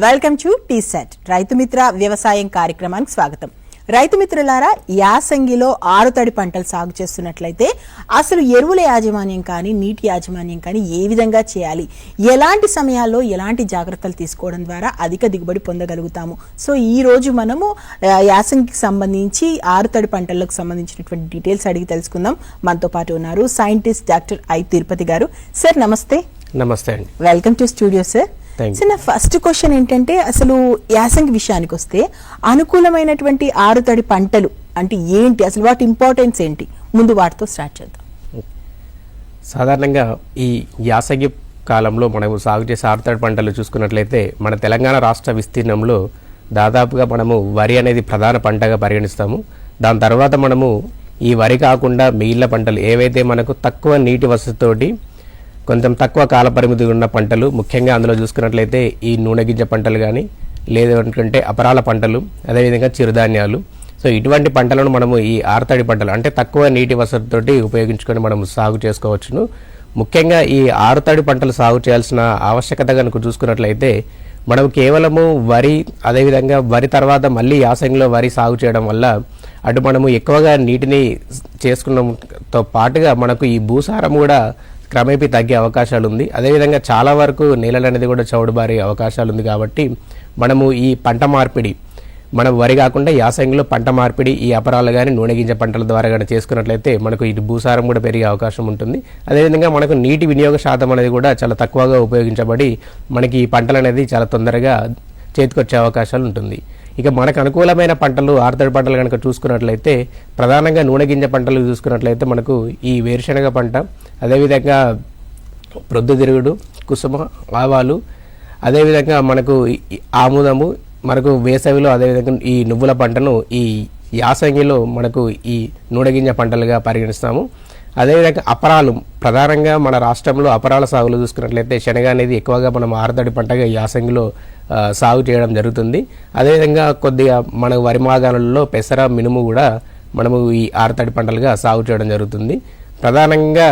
Welcome to టీసెట్ Rythu Mitra వ్యవసాయం కార్యక్రమానికి స్వాగతం. రైతు మిత్రులారా, యాసంగిలో ఆరుతడి పంటలు సాగు చేస్తున్నట్లయితే అసలు ఎరువుల యాజమాన్యం కానీ నీటి యాజమాన్యం కానీ ఏ విధంగా చేయాలి, ఎలాంటి సమయాల్లో ఎలాంటి జాగ్రత్తలు తీసుకోవడం ద్వారా అధిక దిగుబడి పొందగలుగుతాము. సో ఈ రోజు మనము యాసంగికి సంబంధించి ఆరుతడి పంటలకు సంబంధించినటువంటి డీటెయిల్స్ అడిగి తెలుసుకుందాం. మనతో పాటు ఉన్నారు సైంటిస్ట్ డాక్టర్ ఐ తిరుపతి గారు. సార్ నమస్తే. నమస్తే అండి, వెల్కమ్ టు స్టూడియో సార్. నా ఫస్ట్ క్వశ్చన్ ఏంటంటే, అసలు యాసంగి విషయానికి వస్తే అనుకూలమైనటువంటి ఆరుతడి పంటలు అంటే ఏంటి, అసలు వాటి ఇంపార్టెన్స్ ఏంటి, ముందు వాటితో స్టార్ట్ చేద్దాం. సాధారణంగా ఈ యాసంగి కాలంలో మనము సాగు చేసే ఆరుతడి పంటలు చూసుకున్నట్లయితే మన తెలంగాణ రాష్ట్ర విస్తీర్ణంలో దాదాపుగా మనము వరి అనేది ప్రధాన పంటగా పరిగణిస్తాము. దాని తర్వాత మనము ఈ వరి కాకుండా మిగిలిన పంటలు ఏవైతే మనకు తక్కువ నీటి వసతితోటి కొంచెం తక్కువ కాల పరిమితి ఉన్న పంటలు, ముఖ్యంగా అందులో చూసుకున్నట్లయితే ఈ నూనె గింజ పంటలు కానీ లేదంటే అపరాల పంటలు, అదేవిధంగా చిరుధాన్యాలు. సో ఇటువంటి పంటలను మనము ఈ ఆరుతడి పంటలు అంటే తక్కువ నీటి వసతితోటి ఉపయోగించుకొని మనము సాగు చేసుకోవచ్చును. ముఖ్యంగా ఈ ఆరుతడి పంటలు సాగు చేయాల్సిన ఆవశ్యకత కనుక చూసుకున్నట్లయితే మనం కేవలము వరి, అదేవిధంగా వరి తర్వాత మళ్ళీ యాసంగిలో వరి సాగు చేయడం వల్ల అటు మనము ఎక్కువగా నీటిని చేసుకున్నతో పాటుగా మనకు ఈ భూసారం కూడా క్రమేపీ తగ్గే అవకాశాలు ఉంది. అదేవిధంగా చాలా వరకు నేలలు అనేది కూడా చౌడుబారే అవకాశాలు ఉంది. కాబట్టి మనము ఈ పంట మార్పిడి, మనం వరి కాకుండా యాసంగిలో పంట మార్పిడి ఈ అపరాలు కానీ నూనె గింజ పంటల ద్వారా కానీ చేసుకున్నట్లయితే మనకు ఇటు భూసారం కూడా పెరిగే అవకాశం ఉంటుంది. అదేవిధంగా మనకు నీటి వినియోగ శాతం అనేది కూడా చాలా తక్కువగా ఉపయోగించబడి మనకి ఈ పంటలు అనేది చాలా తొందరగా చేతికొచ్చే అవకాశాలు ఉంటుంది. ఇక మనకు అనుకూలమైన పంటలు ఆరుతడి పంటలు కనుక చూసుకున్నట్లయితే ప్రధానంగా నూనె గింజ పంటలు చూసుకున్నట్లయితే మనకు ఈ వేరుశనగ పంట, అదేవిధంగా ప్రొద్దుతిరుగుడు, కుసుమ, ఆవాలు, అదేవిధంగా మనకు ఆముదము, మనకు వేసవిలో అదేవిధంగా ఈ నువ్వుల పంటను ఈ యాసంగిలో మనకు ఈ నూనె గింజ పంటలుగా పరిగణిస్తాము. అదేవిధంగా అపరాలు, ప్రధానంగా మన రాష్ట్రంలో అపరాల సాగులు చూసుకున్నట్లయితే శనగ అనేది ఎక్కువగా మనం ఆరుతడి పంటగా యాసంగిలో సాగు చేయడం జరుగుతుంది. అదేవిధంగా కొద్దిగా మన వరి మాగాణులలో పెసర, మినుము కూడా మనము ఈ ఆరుతడి పంటలుగా సాగు చేయడం జరుగుతుంది. ప్రధానంగా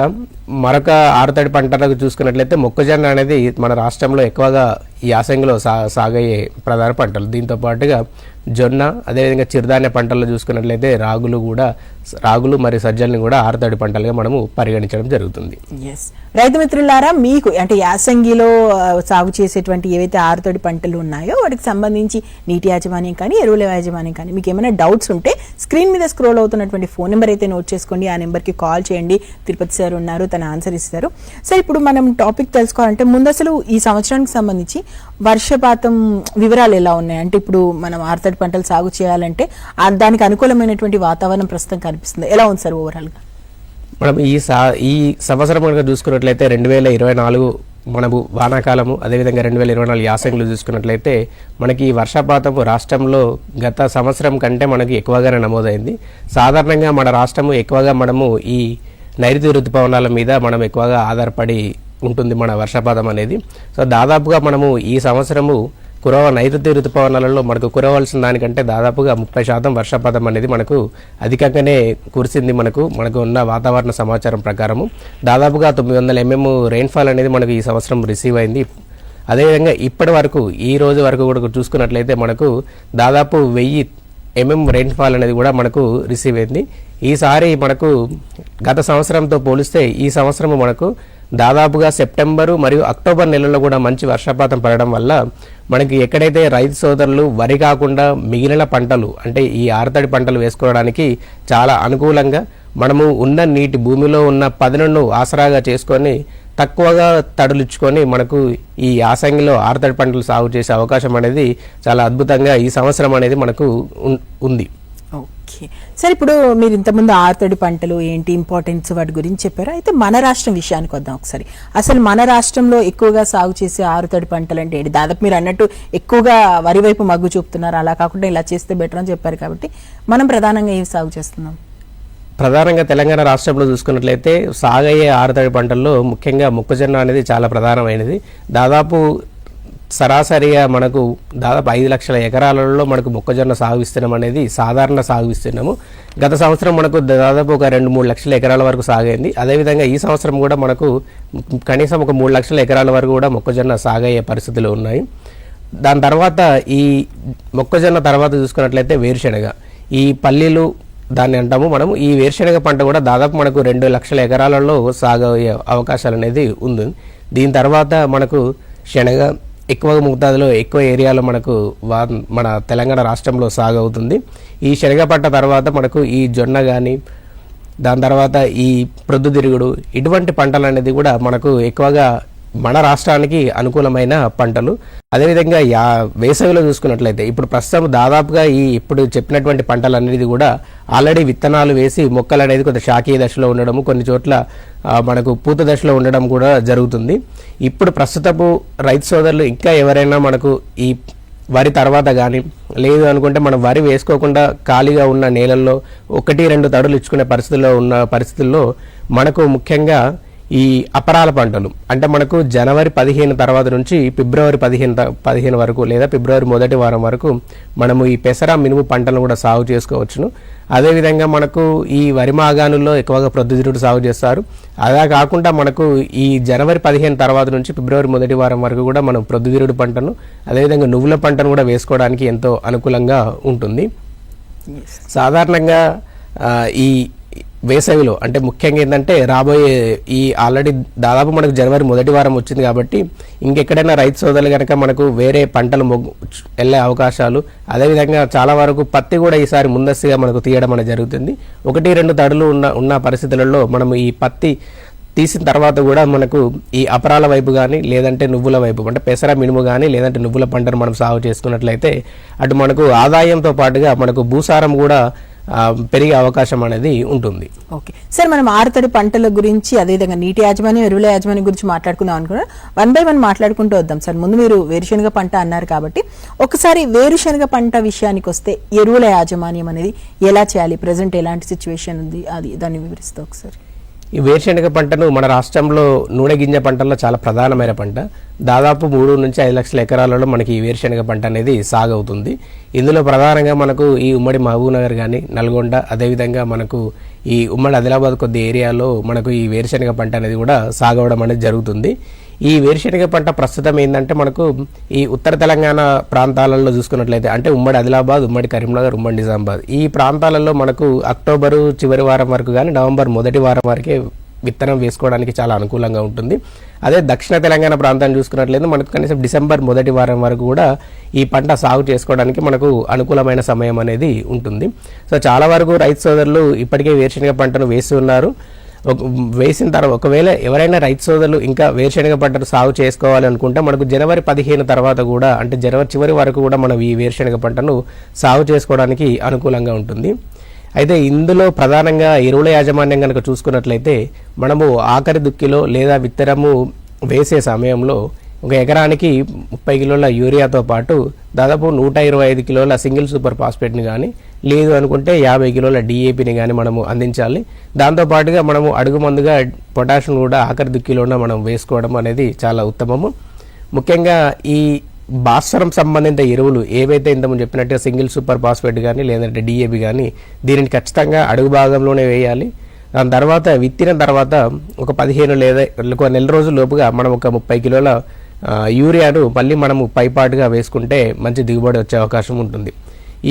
మరొక ఆరుతడి పంటలకు చూసుకున్నట్లయితే మొక్కజొన్న అనేది మన రాష్ట్రంలో ఎక్కువగా యాసంగిలో సాగయ్యే ప్రధాన పంటలు. దీంతో పాటుగా జొన్న, అదేవిధంగా చిరుధాన్య పంటల్లో చూసుకున్నట్లయితే రాగులు మరియు సజ్జల్ని కూడా ఆరుతడి పంటలుగా మనము పరిగణించడం జరుగుతుంది. రైతు మిత్రులారా, మీకు అంటే యాసంగిలో సాగు చేసేటువంటి ఏవైతే ఆరుతడి పంటలు ఉన్నాయో వాటికి సంబంధించి నీటి యాజమాన్యం కానీ ఎరువుల యాజమాన్యం కానీ మీకు ఏమైనా డౌట్స్ ఉంటే స్క్రీన్ మీద స్క్రోల్ అవుతున్నటువంటి ఫోన్ నెంబర్ అయితే నోట్ చేసుకోండి. ఆ నెంబర్కి కాల్ చేయండి. తిరుపతి సార్ ఉన్నారు, తన ఆన్సర్ ఇస్తారు. సార్, ఇప్పుడు మనం టాపిక్ తెలుసుకోవాలంటే ముందు అసలు ఈ సంవత్సరానికి సంబంధించి వర్షపాతం వివరాలు ఎలా ఉన్నాయి, అంటే ఇప్పుడు మనం ఆరుతడి పంటలు సాగు చేయాలంటే దానికి అనుకూలమైనటువంటి వాతావరణం ప్రస్తుతం కనిపిస్తుంది, ఎలా ఉంది సార్ ఓవరాల్ గా? మనం ఈ సంవత్సరం కనుక చూసుకున్నట్లయితే 2024 మనకు వానాకాలము, అదేవిధంగా 2024 యాసంగిలో చూసుకున్నట్లయితే మనకి వర్షపాతము రాష్ట్రంలో గత సంవత్సరం కంటే మనకి ఎక్కువగానే నమోదైంది. సాధారణంగా మన రాష్ట్రము ఎక్కువగా మనము ఈ నైరుతి ఋతుపవనాల మీద మనం ఎక్కువగా ఆధారపడి ఉంటుంది మన వర్షపాతం అనేది. సో దాదాపుగా మనము ఈ సంవత్సరము నైరుతి ఋతుపవనాలలో మనకు కురవలసిన దానికంటే దాదాపుగా 30% వర్షపాతం అనేది మనకు అధికంగానే కురిసింది. మనకు ఉన్న వాతావరణ సమాచారం ప్రకారము దాదాపుగా 900 mm రెయిన్ఫాల్ అనేది మనకు ఈ సంవత్సరం రిసీవ్ అయింది. అదేవిధంగా ఇప్పటి వరకు ఈ రోజు వరకు కూడా చూసుకున్నట్లయితే మనకు దాదాపు 1000 mm రెయిన్ఫాల్ అనేది కూడా మనకు రిసీవ్ అయింది. ఈసారి మనకు గత సంవత్సరంతో పోలిస్తే ఈ సంవత్సరం మనకు దాదాపుగా సెప్టెంబరు మరియు అక్టోబర్ నెలల్లో కూడా మంచి వర్షపాతం పడడం వల్ల మనకి ఎక్కడైతే రైతు సోదరులు వరి కాకుండా మిగిలిన పంటలు అంటే ఈ ఆరుతడి పంటలు వేసుకోవడానికి చాలా అనుకూలంగా మనము ఉన్న నీటి భూమిలో ఉన్న పదునును ఆసరాగా చేసుకొని తక్కువగా తడులిచ్చుకొని మనకు ఈ యాసంగిలో ఆరుతడి పంటలు సాగు చేసే అవకాశం అనేది చాలా అద్భుతంగా ఈ సంవత్సరం అనేది మనకు ఉంది. ఓకే సార్, ఇప్పుడు మీరు ఇంతకుముందు ఆరుతడి పంటలు ఏంటి ఇంపార్టెన్స్ వాటి గురించి చెప్పారు. అయితే మన రాష్ట్రం విషయానికి వద్దాం ఒకసారి. అసలు మన రాష్ట్రంలో ఎక్కువగా సాగు చేసే ఆరుతడి పంటలు అంటే ఏంటి? దాదాపు మీరు అన్నట్టు ఎక్కువగా వరి వైపు మగ్గు చూపుతున్నారు, అలా కాకుండా ఇలా చేస్తే బెటర్ అని చెప్పారు. కాబట్టి మనం ప్రధానంగా ఏవి సాగు చేస్తున్నాం? ప్రధానంగా తెలంగాణ రాష్ట్రంలో చూసుకున్నట్లయితే సాగయ్యే ఆరుతడి పంటల్లో ముఖ్యంగా మొక్కజొన్న అనేది చాలా ప్రధానమైనది. దాదాపు సరాసరిగా మనకు దాదాపు 5 లక్షల ఎకరాలలో మనకు మొక్కజొన్న సాగు విస్తీర్ణం అనేది సాధారణ సాగు విస్తీర్ణము. గత సంవత్సరం మనకు దాదాపు ఒక 2-3 లక్షల ఎకరాల వరకు సాగైంది. అదేవిధంగా ఈ సంవత్సరం కూడా మనకు కనీసం ఒక 3 లక్షల ఎకరాల వరకు కూడా మొక్కజొన్న సాగయ్యే పరిస్థితులు ఉన్నాయి. దాని తర్వాత ఈ మొక్కజొన్న తర్వాత చూసుకున్నట్లయితే వేరుశెనగ, ఈ పల్లీలు దాన్ని అంటాము మనము. ఈ వేరుశెనగ పంట కూడా దాదాపు మనకు 2 లక్షల ఎకరాలలో సాగు అయ్యే అవకాశాలు అనేది ఉంది. దీని తర్వాత మనకు శనగ ఎక్కువ మోతాదులో ఎక్కువ ఏరియాలో మనకు మన తెలంగాణ రాష్ట్రంలో సాగు అవుతుంది. ఈ శనగ పంట తర్వాత మనకు ఈ జొన్న కానీ, దాని తర్వాత ఈ ప్రొద్దుతిరుగుడు, ఇటువంటి పంటలు అనేది కూడా మనకు ఎక్కువగా మన రాష్ట్రానికి అనుకూలమైన పంటలు. అదేవిధంగా వేసవిలో చూసుకున్నట్లయితే ఇప్పుడు ప్రస్తుతం దాదాపుగా ఈ ఇప్పుడు చెప్పినటువంటి పంటలు అనేది కూడా ఆల్రెడీ విత్తనాలు వేసి మొక్కలు అనేది కొంత శాఖీయ దశలో ఉండడము, కొన్ని చోట్ల మనకు పూత దశలో ఉండడం కూడా జరుగుతుంది. ఇప్పుడు ప్రస్తుతపు రైతు సోదరులు ఇంకా ఎవరైనా మనకు ఈ వరి తర్వాత కానీ లేదు అనుకుంటే మనం వరి వేసుకోకుండా ఖాళీగా ఉన్న నేలల్లో 1-2 తడులు ఇచ్చుకునే పరిస్థితుల్లో మనకు ముఖ్యంగా ఈ అపరాల పంటలు అంటే మనకు జనవరి 15 తర్వాత నుంచి ఫిబ్రవరి 15 వరకు లేదా ఫిబ్రవరి మొదటి వారం వరకు మనము ఈ పెసర మినుము పంటలను కూడా సాగు చేసుకోవచ్చును. అదేవిధంగా మనకు ఈ వరి మాగాణుల్లో ఎక్కువగా ప్రొద్దుతిరుగుడు సాగు చేస్తారు. అలా కాకుండా మనకు ఈ జనవరి 15 తర్వాత నుంచి ఫిబ్రవరి మొదటి వారం వరకు కూడా మనం ప్రొద్దుతిరుగుడు పంటను అదేవిధంగా నువ్వుల పంటను కూడా వేసుకోవడానికి ఎంతో అనుకూలంగా ఉంటుంది. సాధారణంగా ఈ వేసవిలో అంటే ముఖ్యంగా ఏంటంటే రాబోయే ఈ ఆల్రెడీ దాదాపు మనకు జనవరి మొదటి వారం వచ్చింది కాబట్టి ఇంకెక్కడైనా రైతు సోదరులు కనుక మనకు వేరే పంటలు వెళ్ళే అవకాశాలు, అదేవిధంగా చాలా వరకు పత్తి కూడా ఈసారి ముందస్తుగా మనకు తీయడం అనేది జరుగుతుంది. 1-2 తడులు ఉన్న పరిస్థితులలో మనం ఈ పత్తి తీసిన తర్వాత కూడా మనకు ఈ అపరాల వైపు కానీ లేదంటే నువ్వుల వైపు అంటే పెసర మినుము కానీ లేదంటే నువ్వుల పంటను మనం సాగు చేసుకున్నట్లయితే అటు మనకు ఆదాయంతో పాటుగా మనకు భూసారం కూడా పెరిగే అవకాశం అనేది ఉంటుంది. ఓకే సార్, మనం ఆరుతడి పంటల గురించి అదేవిధంగా నీటి యాజమాన్యం, ఎరువుల యాజమాన్యం గురించి మాట్లాడుకుందాం అనుకున్నాం. 1 by 1 మాట్లాడుకుంటూ వద్దాం సార్. ముందు మీరు వేరుశెనగ పంట అన్నారు కాబట్టి ఒకసారి వేరుశెనగ పంట విషయానికి వస్తే ఎరువుల యాజమాన్యం అనేది ఎలా చేయాలి, ప్రజెంట్ ఎలాంటి సిచ్యువేషన్ ఉంది, అది దాన్ని వివరిస్తూ ఒకసారి. ఈ వేరుశెనగ పంటను మన రాష్ట్రంలో నూనె గింజ పంటల్లో చాలా ప్రధానమైన పంట. దాదాపు 3 నుంచి 5 లక్షల ఎకరాలలో మనకి ఈ వేరుశెనగ పంట అనేది సాగవుతుంది. ఇందులో ప్రధానంగా మనకు ఈ ఉమ్మడి మహబూబ్నగర్ కానీ, నల్గొండ, అదేవిధంగా మనకు ఈ ఉమ్మడి ఆదిలాబాద్ కొద్ది ఏరియాలో మనకు ఈ వేరుశెనగ పంట అనేది కూడా సాగవడం అనేది జరుగుతుంది. ఈ వేరుశెనగ పంట ప్రస్తుతం ఏంటంటే మనకు ఈ ఉత్తర తెలంగాణ ప్రాంతాలలో చూసుకున్నట్లయితే అంటే ఉమ్మడి ఆదిలాబాద్, ఉమ్మడి కరీంనగర్, ఉమ్మడి నిజామాబాద్ ఈ ప్రాంతాలలో మనకు అక్టోబరు చివరి వారం వరకు కానీ నవంబర్ మొదటి వారం వరకే విత్తనం వేసుకోవడానికి చాలా అనుకూలంగా ఉంటుంది. అదే దక్షిణ తెలంగాణ ప్రాంతాన్ని చూసుకున్నట్లయితే మనకు కనీసం డిసెంబర్ మొదటి వారం వరకు కూడా ఈ పంట సాగు చేసుకోవడానికి మనకు అనుకూలమైన సమయం అనేది ఉంటుంది. సో చాలా వరకు రైతు సోదరులు ఇప్పటికే వేరుశెనగ పంటను వేస్తున్నారు. వేసిన తర్వాత ఒకవేళ ఎవరైనా రైతు సోదరులు ఇంకా వేరుశెనగ పంటను సాగు చేసుకోవాలి అనుకుంటే మనకు జనవరి 15 తర్వాత కూడా అంటే జనవరి చివరి వరకు కూడా మనం ఈ వేరుశెనగ పంటను సాగు చేసుకోవడానికి అనుకూలంగా ఉంటుంది. అయితే ఇందులో ప్రధానంగా ఎరువుల యాజమాన్యం కనుక చూసుకున్నట్లయితే మనము ఆఖరి దుక్కిలో లేదా విత్తనము వేసే సమయంలో ఒక ఎకరానికి 30 కిలోల యూరియాతో పాటు దాదాపు 125 కిలోల సింగిల్ సూపర్ ఫాస్ఫేట్ని కానీ లేదు అనుకుంటే 50 కిలోల డిఏపిని కానీ మనము అందించాలి. దాంతోపాటుగా మనము అడుగు మందుగా పొటాషియం కూడా ఆఖరి దుక్కిలోనే మనం వేసుకోవడం అనేది చాలా ఉత్తమము. ముఖ్యంగా ఈ భాస్వరం సంబంధిత ఎరువులు ఏవైతే ఇంతకుముందు చెప్పినట్టుగా సింగిల్ సూపర్ ఫాస్ఫేట్ కానీ లేదంటే డిఏపి కానీ దీనిని ఖచ్చితంగా అడుగు భాగంలోనే వేయాలి. దాని తర్వాత విత్తిన తర్వాత ఒక 15 లేదా ఒక నెల రోజుల లోపుగా మనం ఒక 30 కిలోల యూరియాను మళ్ళీ మనము పైపాటుగా వేసుకుంటే మంచి దిగుబడి వచ్చే అవకాశం ఉంటుంది.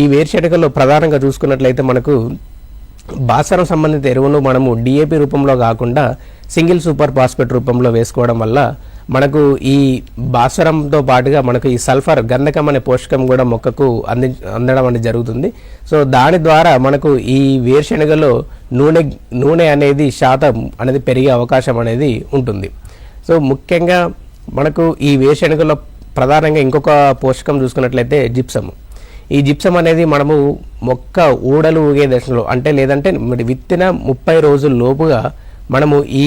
ఈ వేరుశెనగలో ప్రధానంగా చూసుకున్నట్లయితే మనకు భాస్వరం సంబంధిత ఎరువును మనము డిఏపి రూపంలో కాకుండా సింగిల్ సూపర్ ఫాస్ఫేట్ రూపంలో వేసుకోవడం వల్ల మనకు ఈ భాస్వరంతో పాటుగా మనకు ఈ సల్ఫర్ గంధకం అనే పోషకం కూడా మొక్కకు అందడం అనేది జరుగుతుంది. సో దాని ద్వారా మనకు ఈ వేరుశెనగలో నూనె అనేది శాతం అనేది పెరిగే అవకాశం అనేది ఉంటుంది. సో ముఖ్యంగా మనకు ఈ వేరుశెనగలో ప్రధానంగా ఇంకొక పోషకం చూసుకున్నట్లయితే జిప్సమ్. ఈ జిప్సమ్ అనేది మనము మొక్క ఊడలు ఊగే దశలో అంటే లేదంటే విత్తిన 30 రోజుల లోపుగా మనము ఈ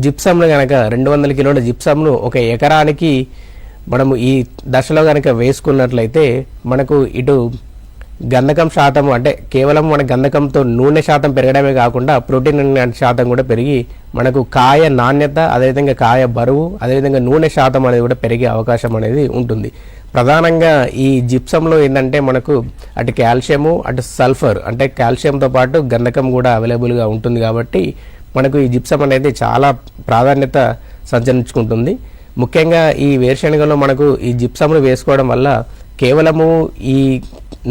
జిప్సమ్ను కనుక 200 కిలోల జిప్సమ్ను ఒక ఎకరానికి మనము ఈ దశలో కనుక వేసుకున్నట్లయితే మనకు ఇటు గంధకం శాతం అంటే కేవలం మన గంధకంతో నూనె శాతం పెరగడమే కాకుండా ప్రోటీన్ శాతం కూడా పెరిగి మనకు కాయ నాణ్యత అదేవిధంగా కాయ బరువు అదేవిధంగా నూనె శాతం అనేది కూడా పెరిగే అవకాశం అనేది ఉంటుంది. ప్రధానంగా ఈ జిప్సంలో ఏంటంటే మనకు అటు కాల్షియము అటు సల్ఫర్ అంటే కాల్షియంతో పాటు గంధకం కూడా అవైలబుల్గా ఉంటుంది కాబట్టి మనకు ఈ జిప్సం అనేది చాలా ప్రాధాన్యత సంచరించుకుంటుంది. ముఖ్యంగా ఈ వేరుశనగలో మనకు ఈ జిప్సమ్ను వేసుకోవడం వల్ల కేవలము ఈ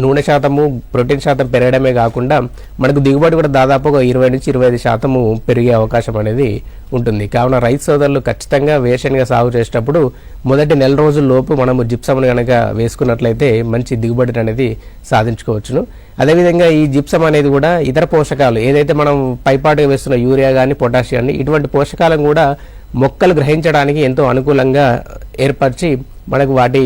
నూనె శాతము ప్రోటీన్ శాతం పెరగడమే కాకుండా మనకు దిగుబడి కూడా దాదాపుగా 20-25% పెరిగే అవకాశం అనేది ఉంటుంది. కావున రైతు సోదరులు ఖచ్చితంగా వేరుశనగ సాగు చేసేటప్పుడు మొదటి నెల రోజుల లోపు మనము జిప్సమ్ను కనుక వేసుకున్నట్లయితే మంచి దిగుబడిని అనేది సాధించుకోవచ్చును. అదేవిధంగా ఈ జిప్సమ్ అనేది కూడా ఇతర పోషకాలు ఏదైతే మనం పైపాటుగా వేస్తున్న యూరియా కానీ పొటాషియాన్ని ఇటువంటి పోషకాలను కూడా మొక్కలు గ్రహించడానికి ఎంతో అనుకూలంగా ఏర్పరిచి మనకు వాటి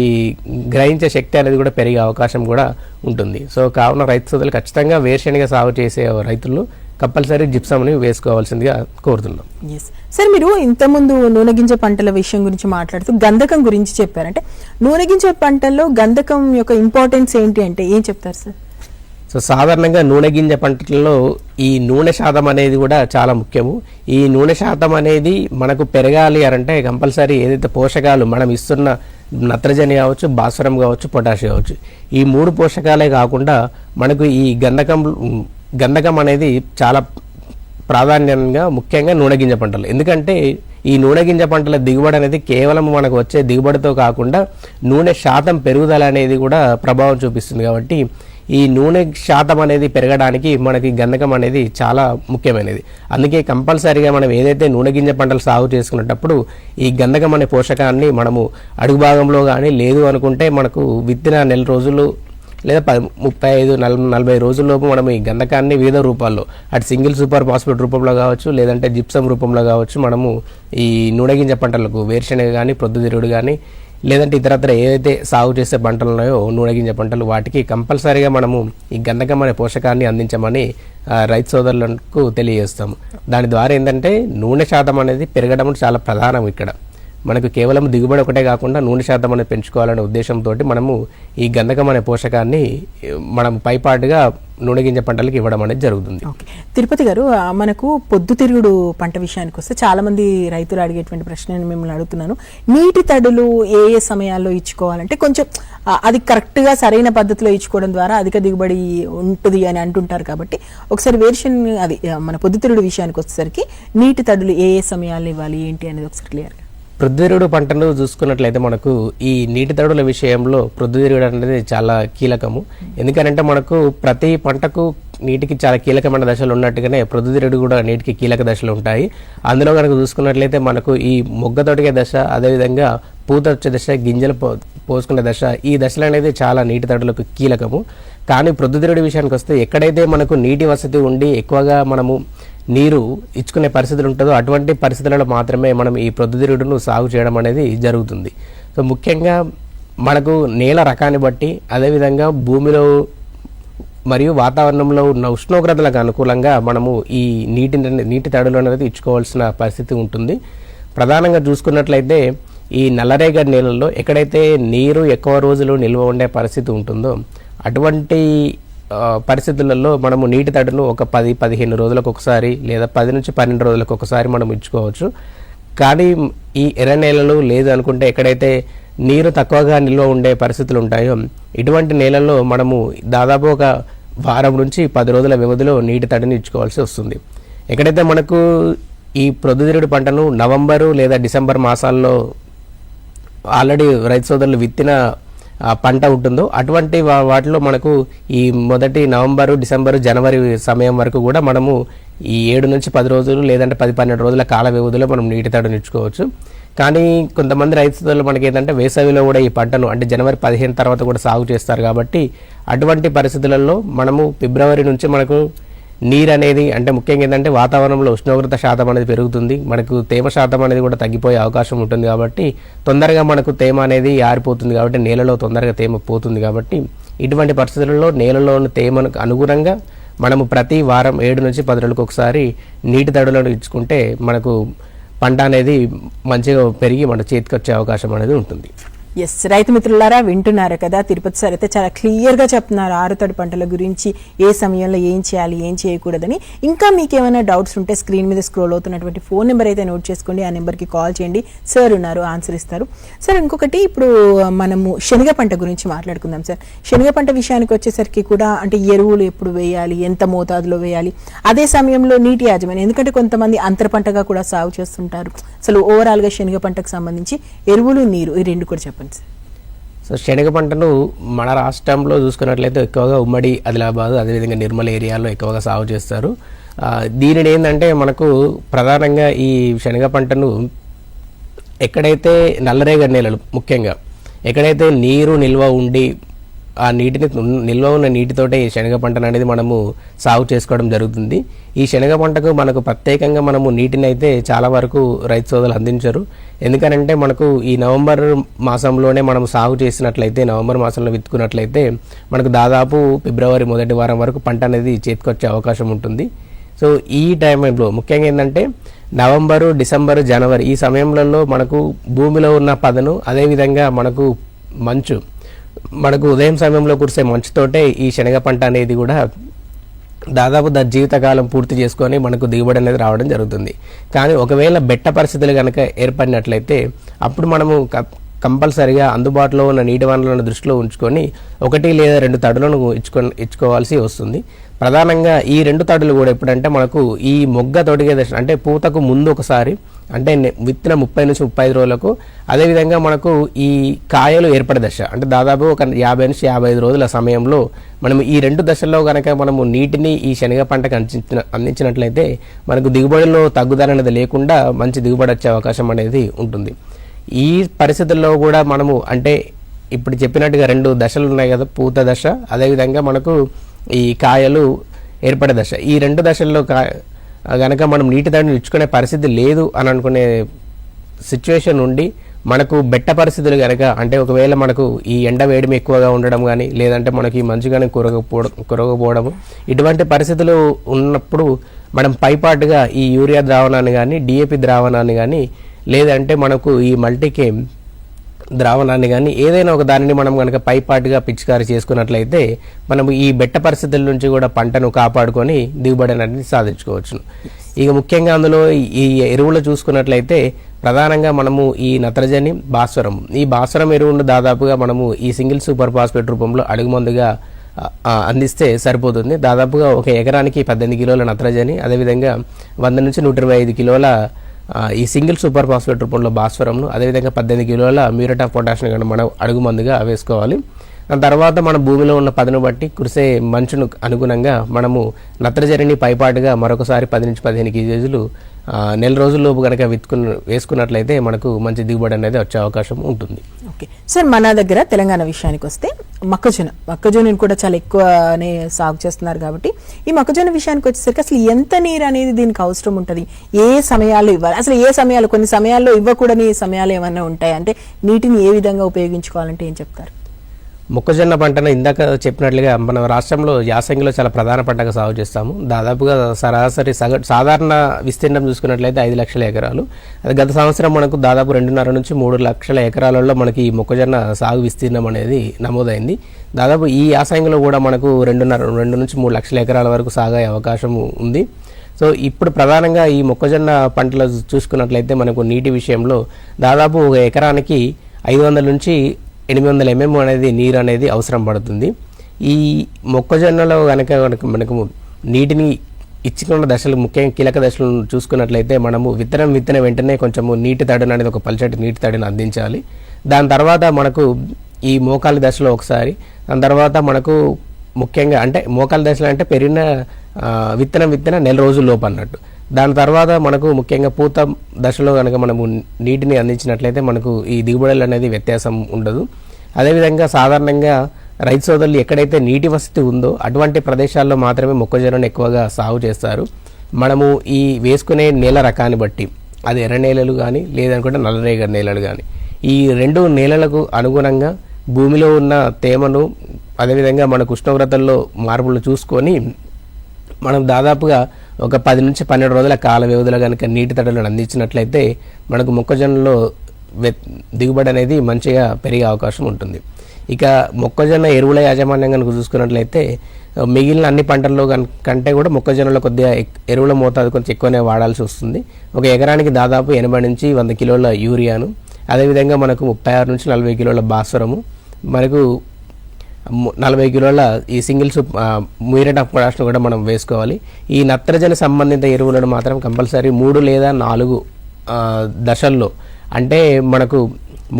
గ్రహించే శక్తి అనేది కూడా పెరిగే అవకాశం కూడా ఉంటుంది. సో కావున రైతు సోదరులు ఖచ్చితంగా వేరుశనగ సాగు చేసే రైతులు కంపల్సరీ జిప్సమ్ని వేసుకోవాల్సిందిగా కోరుతున్నాం. సార్, మీరు ఇంతకుముందు నూనె గింజ పంటల విషయం గురించి మాట్లాడుతూ గంధకం గురించి చెప్పారంటే నూనె గింజ పంటల్లో గంధకం యొక్క ఇంపార్టెన్స్ ఏంటి అంటే ఏం చెప్తారు సార్? సో సాధారణంగా నూనె గింజ పంటలలో ఈ నూనె శాతం అనేది కూడా చాలా ముఖ్యము. ఈ నూనె శాతం అనేది మనకు పెరగాలి అంటే కంపల్సరీ ఏదైతే పోషకాలు మనం ఇస్తున్న నత్రజని కావచ్చు, భాస్వరం కావచ్చు, పొటాష్ కావచ్చు, ఈ 3 పోషకాలే కాకుండా మనకు ఈ గంధకం అనేది చాలా ప్రాధాన్యంగా ముఖ్యంగా నూనె గింజ పంటలు. ఎందుకంటే ఈ నూనె గింజ పంటల దిగుబడి అనేది కేవలం మనకు వచ్చే దిగుబడితో కాకుండా నూనె శాతం పెరుగుదల అనేది కూడా ప్రభావం చూపిస్తుంది. కాబట్టి ఈ నూనె శాతం అనేది పెరగడానికి మనకి గంధకం అనేది చాలా ముఖ్యమైనది. అందుకే కంపల్సరీగా మనం ఏదైతే నూనె గింజ పంటలు సాగు చేసుకునేటప్పుడు ఈ గంధకం అనే పోషకాన్ని మనము అడుగు భాగంలో కానీ లేదు అనుకుంటే మనకు విత్తిన నెల రోజులు లేదా 35-40 రోజుల్లోపు మనం ఈ గంధకాన్ని వివిధ రూపాల్లో అటు సింగిల్ సూపర్ ఫాస్ఫేట్ రూపంలో కావచ్చు, లేదంటే జిప్సమ్ రూపంలో కావచ్చు, మనము ఈ నూనె గింజ పంటలకు వేరుశనగ కానీ, ప్రొద్దుతిరుగుడు కానీ, లేదంటే ఇతరత్ర ఏదైతే సాగు చేసే పంటలు ఉన్నాయో నూనె గింజ పంటలు, వాటికి కంపల్సరీగా మనము ఈ గంధకం అనే పోషకాన్ని అందించమని రైతు సోదరులకు తెలియజేస్తాము. దాని ద్వారా ఏంటంటే నూనె శాతం అనేది పెరగడం చాలా ప్రధానం. ఇక్కడ మనకు కేవలం దిగుబడి ఒకటే కాకుండా నూనె శాతం అనేది పెంచుకోవాలనే ఉద్దేశంతో మనము ఈ గంధకం అనే పోషకాన్ని మనం పైపాటుగా నూనె గింజ పంటలకు ఇవ్వడం అనేది జరుగుతుంది. తిరుపతి గారు, మనకు పొద్దుతిరుగుడు పంట విషయానికి వస్తే చాలా మంది రైతులు అడిగేటువంటి ప్రశ్న మిమ్మల్ని అడుగుతున్నాను. నీటి తడులు ఏ ఏ సమయాల్లో ఇచ్చుకోవాలంటే కొంచెం అది కరెక్ట్గా సరైన పద్ధతిలో ఇచ్చుకోవడం ద్వారా అధిక దిగుబడి ఉంటుంది అని అంటుంటారు. కాబట్టి ఒకసారి వేరుశనగ అది మన పొద్దుతిరుగుడు విషయానికి వచ్చేసరికి నీటి తడులు ఏ ఏ సమయాల్లో ఇవ్వాలి ఏంటి అనేది ఒకసారి క్లియర్గా. ప్రొద్దుతిరుగుడు పంటను చూసుకున్నట్లయితే మనకు ఈ నీటి తడుల విషయంలో ప్రొద్దుతిరుగుడు అనేది చాలా కీలకము. ఎందుకంటే మనకు ప్రతి పంటకు నీటికి చాలా కీలకమైన దశలు ఉన్నట్టుగానే ప్రొద్దుతిరుగుడు కూడా నీటికి కీలక దశలు ఉంటాయి. అందులో కనుక చూసుకున్నట్లయితే మనకు ఈ మొగ్గ తొడిగే దశ, అదేవిధంగా పూత వచ్చే దశ, గింజలు పోసుకునే దశ, ఈ దశలు అనేది చాలా నీటి తడులకు కీలకము. కానీ ప్రొద్దుతిరుగుడు విషయానికి వస్తే ఎక్కడైతే మనకు నీటి వసతి ఉండి ఎక్కువగా మనము నీరు ఇచ్చుకునే పరిస్థితులు ఉంటుందో అటువంటి పరిస్థితులలో మాత్రమే మనం ఈ ప్రొద్దుతిరుగుడును సాగు చేయడం అనేది జరుగుతుంది. సో ముఖ్యంగా మనకు నేల రకాన్ని బట్టి, అదేవిధంగా భూమిలో మరియు వాతావరణంలో ఉన్న ఉష్ణోగ్రతలకు అనుకూలంగా మనము ఈ నీటి తడులు అనేది ఇచ్చుకోవాల్సిన పరిస్థితి ఉంటుంది. ప్రధానంగా చూసుకున్నట్లయితే ఈ నల్లరేగడి నేలల్లో ఎక్కడైతే నీరు ఎక్కువ రోజులు నిల్వ ఉండే పరిస్థితి ఉంటుందో అటువంటి పరిస్థితులలో మనము నీటి తడును ఒక 10-15 రోజులకు ఒకసారి లేదా 10-12 రోజులకు ఒకసారి మనం ఇచ్చుకోవచ్చు. కానీ ఈ ఎర్ర నేలలు లేదు అనుకుంటే ఎక్కడైతే నీరు తక్కువగా నిల్వ ఉండే పరిస్థితులు ఉంటాయో ఇటువంటి నేలల్లో మనము దాదాపు ఒక వారం నుంచి 10 రోజుల వ్యవధిలో నీటి తడిని ఇచ్చుకోవాల్సి వస్తుంది. ఎక్కడైతే మనకు ఈ ప్రొద్దుతిరుగుడు పంటను నవంబరు లేదా డిసెంబర్ మాసాల్లో ఆల్రెడీ రైతు సోదరులు విత్తిన పంట ఉంటుందో అటువంటి వాటిలో మనకు ఈ మొదటి నవంబరు, డిసెంబరు, జనవరి సమయం వరకు కూడా మనము ఈ 7 నుంచి 10 రోజులు లేదంటే 10-12 రోజుల కాల వ్యవధిలో మనం నీటి తడును ఇచ్చుకోవచ్చు. కానీ కొంతమంది రైతు సోదరులు మనకి ఏంటంటే వేసవిలో కూడా ఈ పంటను అంటే జనవరి 15 తర్వాత కూడా సాగు చేస్తారు. కాబట్టి అటువంటి పరిస్థితులలో మనము ఫిబ్రవరి నుంచి మనకు నీరు అనేది అంటే ముఖ్యంగా ఏంటంటే వాతావరణంలో ఉష్ణోగ్రత శాతం అనేది పెరుగుతుంది, మనకు తేమ శాతం అనేది కూడా తగ్గిపోయే అవకాశం ఉంటుంది. కాబట్టి తొందరగా మనకు తేమ అనేది ఆరిపోతుంది, కాబట్టి నేలలో తొందరగా తేమ పోతుంది. కాబట్టి ఇటువంటి పరిస్థితులలో నేలలోని తేమకు అనుగుణంగా మనము ప్రతి వారం 7 నుంచి 10 రోజులకు ఒకసారి నీటి తడులను ఇచ్చుకుంటే మనకు పంట అనేది మంచిగా పెరిగి మన చేతికి వచ్చే అవకాశం అనేది ఉంటుంది. ఎస్, రైతు మిత్రులారా వింటున్నారు కదా, తిరుపతి సార్ అయితే చాలా క్లియర్గా చెప్తున్నారు ఆరుతడి పంటల గురించి, ఏ సమయంలో ఏం చేయాలి ఏం చేయకూడదని. ఇంకా మీకు ఏమైనా డౌట్స్ ఉంటే స్క్రీన్ మీద స్క్రోల్ అవుతున్నటువంటి ఫోన్ నెంబర్ అయితే నోట్ చేసుకోండి, ఆ నెంబర్కి కాల్ చేయండి, సార్ ఉన్నారు ఆన్సర్ ఇస్తారు. సార్ ఇంకొకటి, ఇప్పుడు మనము శనగ పంట గురించి మాట్లాడుకుందాం సార్. శనగ పంట విషయానికి వచ్చేసరికి కూడా అంటే ఎరువులు ఎప్పుడు వేయాలి, ఎంత మోతాదులో వేయాలి, అదే సమయంలో నీటి యాజమాన్యం, ఎందుకంటే కొంతమంది అంతర పంటగా కూడా సాగు చేస్తుంటారు, అసలు ఓవరాల్గా శనగ పంటకు సంబంధించి ఎరువులు, నీరు ఈ రెండు కూడా చెప్పండి సార్. సో శనగ పంటను మన రాష్ట్రంలో చూసుకున్నట్లయితే ఎక్కువగా ఉమ్మడి ఆదిలాబాద్ అదేవిధంగా నిర్మల్ ఏరియాలో ఎక్కువగా సాగు చేస్తారు. దీనిని ఏంటంటే మనకు ప్రధానంగా ఈ శనగ పంటను ఎక్కడైతే నల్లరేగడి నేలలు, ముఖ్యంగా ఎక్కడైతే నీరు నిల్వ ఉండి ఆ నీటిని నిల్వ ఉన్న నీటితోటే ఈ శనగ పంటను అనేది మనము సాగు చేసుకోవడం జరుగుతుంది. ఈ శనగ పంటకు మనకు ప్రత్యేకంగా మనము నీటిని అయితే చాలా వరకు రైతు సోదరులు అందించరు. ఎందుకనంటే మనకు ఈ నవంబర్ మాసంలోనే మనం సాగు చేసినట్లయితే, నవంబర్ మాసంలో విత్తుకున్నట్లయితే మనకు దాదాపు ఫిబ్రవరి మొదటి వారం వరకు పంట అనేది చేతికొచ్చే అవకాశం ఉంటుంది. సో ఈ టైంలో ముఖ్యంగా ఏంటంటే నవంబరు, డిసెంబరు, జనవరి ఈ సమయంలో మనకు భూమిలో ఉన్న పదను, అదేవిధంగా మనకు మంచు, మనకు ఉదయం సమయంలో కురిసే మంచుతోటే ఈ శనగ పంట అనేది కూడా దాదాపు జీవితకాలం పూర్తి చేసుకొని మనకు దిగుబడి అనేది రావడం జరుగుతుంది. కానీ ఒకవేళ బెట్ట పరిస్థితులు కనుక ఏర్పడినట్లయితే అప్పుడు మనము కంపల్సరిగా అందుబాటులో ఉన్న నీటి వనరులను దృష్టిలో ఉంచుకొని 1 లేదా 2 తడులను ఇచ్చుకోవాల్సి వస్తుంది. ప్రధానంగా ఈ 2 తడులు కూడా ఎప్పుడంటే మనకు ఈ మొగ్గ తొడిగే దశ, అంటే పూతకు ముందు ఒకసారి, అంటే విత్తిన 30 నుంచి 35 రోజులకు, అదేవిధంగా మనకు ఈ కాయలు ఏర్పడే దశ, అంటే దాదాపు ఒక 50 నుంచి 55 రోజుల సమయంలో మనం ఈ 2 దశల్లో కనుక మనము నీటిని ఈ శనగ పంటకు అందించినట్లయితే మనకు దిగుబడిలో తగ్గుదల అనేది లేకుండా మంచి దిగుబడి వచ్చే అవకాశం అనేది ఉంటుంది. ఈ పరిస్థితుల్లో కూడా మనము అంటే ఇప్పుడు చెప్పినట్టుగా 2 దశలు ఉన్నాయి కదా, పూత దశ, అదేవిధంగా మనకు ఈ కాయలు ఏర్పడే దశ. ఈ 2 దశల్లో గనక మనం నీటి తడిని ఇచ్చుకునే పరిస్థితి లేదు అని అనుకునే సిచ్యువేషన్ ఉండి మనకు బెట్ట పరిస్థితులు కనుక, అంటే ఒకవేళ మనకు ఈ ఎండ వేడిమి ఎక్కువగా ఉండడం కానీ, లేదంటే మనకి మంచు కానీ కురగకపోవడము, ఇటువంటి పరిస్థితులు ఉన్నప్పుడు మనం పైపాటుగా ఈ యూరియా ద్రావణాన్ని కానీ, డిఏపి ద్రావణాన్ని కానీ, లేదంటే మనకు ఈ మల్టీకేమ్ ద్రావణాన్ని కానీ ఏదైనా ఒక దానిని మనం కనుక పైపాటుగా పిచికారి చేసుకున్నట్లయితే మనము ఈ బెట్ట పరిస్థితుల నుంచి కూడా పంటను కాపాడుకొని దిగుబడి అనేది సాధించుకోవచ్చును. ఇక ముఖ్యంగా అందులో ఈ ఎరువులు చూసుకున్నట్లయితే ప్రధానంగా మనము ఈ నత్రజని, భాస్వరం, ఈ భాస్వరం ఎరువును దాదాపుగా మనము ఈ సింగిల్ సూపర్ ఫాస్ఫేట్ రూపంలో అడుగుమందుగా అందిస్తే సరిపోతుంది. దాదాపుగా ఒక ఎకరానికి 18 కిలోల నత్రజని, అదేవిధంగా 100 నుంచి 125 కిలోల ఈ సింగిల్ సూపర్ ఫాస్ఫేట్ రూపంలో భాస్వరంను, అదేవిధంగా 18 కిలోల మ్యూరేట్ ఆఫ్ పొటాషియం కానీ మనం అడుగు మందుగా వేసుకోవాలి. దాని తర్వాత మన భూమిలో ఉన్న పదును బట్టి కురిసే మంచును అనుగుణంగా మనము నత్రజనిని పైపాటుగా మరొకసారి 10 నుంచి 15 కేజీలు నెల రోజుల్లోపు కనుక వేసుకున్నట్లయితే మనకు మంచి దిగుబడి అనేది వచ్చే అవకాశం ఉంటుంది. ఓకే సార్, మన దగ్గర తెలంగాణ విషయానికి వస్తే మొక్కజొన్నని కూడా చాలా ఎక్కువనే సాగు చేస్తున్నారు కాబట్టి ఈ మొక్కజొన్న విషయానికి వచ్చేసరికి అసలు ఎంత నీరు అనేది దీనికి అవసరం ఉంటుంది, ఏ సమయాల్లో ఇవ్వాలి, అసలు ఏ సమయాలు, కొన్ని సమయాల్లో ఇవ్వకూడని సమయాలు ఏమైనా ఉంటాయి, అంటే నీటిని ఏ విధంగా ఉపయోగించుకోవాలంటే ఏం చెప్తారు? మొక్కజొన్న పంటను ఇందాక చెప్పినట్లుగా మన రాష్ట్రంలో యాసంగిలో చాలా ప్రధాన పంటగా సాగు చేస్తాము. దాదాపుగా సరాసరి సాధారణ విస్తీర్ణం చూసుకున్నట్లయితే 5 లక్షల ఎకరాలు. అది గత సంవత్సరం మనకు దాదాపు 2.5 నుంచి 3 లక్షల ఎకరాలలో మనకి ఈ మొక్కజొన్న సాగు విస్తీర్ణం అనేది నమోదైంది. దాదాపు ఈ యాసంగిలో కూడా మనకు 2 నుంచి 3 లక్షల ఎకరాల వరకు సాగే అవకాశం ఉంది. సో ఇప్పుడు ప్రధానంగా ఈ మొక్కజొన్న పంటలు చూసుకున్నట్లయితే మనకు నీటి విషయంలో దాదాపు ఒక ఎకరానికి 500 నుంచి 800 mm అనేది నీరు అనేది అవసరం పడుతుంది. ఈ మొక్కజొన్నలో కనుక మనకు నీటిని ఇచ్చుకున్న దశలు, ముఖ్యంగా కీలక దశలను చూసుకున్నట్లయితే మనము విత్తన వెంటనే కొంచెము నీటి తడిని అనేది ఒక పల్చటి నీటి తడిని అందించాలి. దాని తర్వాత మనకు ఈ మోకాలి దశలో ఒకసారి, దాని తర్వాత మనకు ముఖ్యంగా అంటే మోకాలి దశలో అంటే పెరిగిన విత్తన నెల రోజుల లోపు అన్నట్టు. దాని తర్వాత మనకు ముఖ్యంగా పూత దశలో కనుక మనము నీటిని అందించినట్లయితే మనకు ఈ దిగుబడులు అనేది వ్యత్యాసం ఉండదు. అదేవిధంగా సాధారణంగా రైతు సోదరులు ఎక్కడైతే నీటి వసతి ఉందో అటువంటి ప్రదేశాల్లో మాత్రమే మొక్కజొన్నను ఎక్కువగా సాగు చేస్తారు. మనము ఈ వేసుకునే నేల రకాన్ని బట్టి, అది ఎర్ర నేలలు కానీ లేదనుకుంటే నల్లరేగడి నేలలు కానీ, ఈ 2 నేలలకు అనుగుణంగా భూమిలో ఉన్న తేమను, అదేవిధంగా మనకు ఉష్ణోగ్రతల్లో మార్పులు చూసుకొని మనం దాదాపుగా ఒక 10 నుంచి 12 రోజుల కాల వ్యవధిలో కనుక నీటి తడులను అందించినట్లయితే మనకు మొక్కజొన్నలో దిగుబడి అనేది మంచిగా పెరిగే అవకాశం ఉంటుంది. ఇక మొక్కజొన్న ఎరువుల యాజమాన్యం కనుక చూసుకున్నట్లయితే మిగిలిన అన్ని పంటల్లో కంటే కూడా మొక్కజొన్నలో కొద్దిగా ఎరువుల మోతాదు కొంచెం ఎక్కువనే వాడాల్సి వస్తుంది. ఒక ఎకరానికి దాదాపు 80 నుంచి 100 కిలోల యూరియాను, అదేవిధంగా మనకు 36 నుంచి 40 కిలోల భాస్వరము, మనకు 40 కిలోల ఈ సింగిల్ మ్యూరేట్ ఆఫ్ పొటాషియం కూడా మనం వేసుకోవాలి. ఈ నత్రజని సంబంధిత ఎరువులను మాత్రం కంపల్సరీ 3 లేదా 4 దశల్లో అంటే మనకు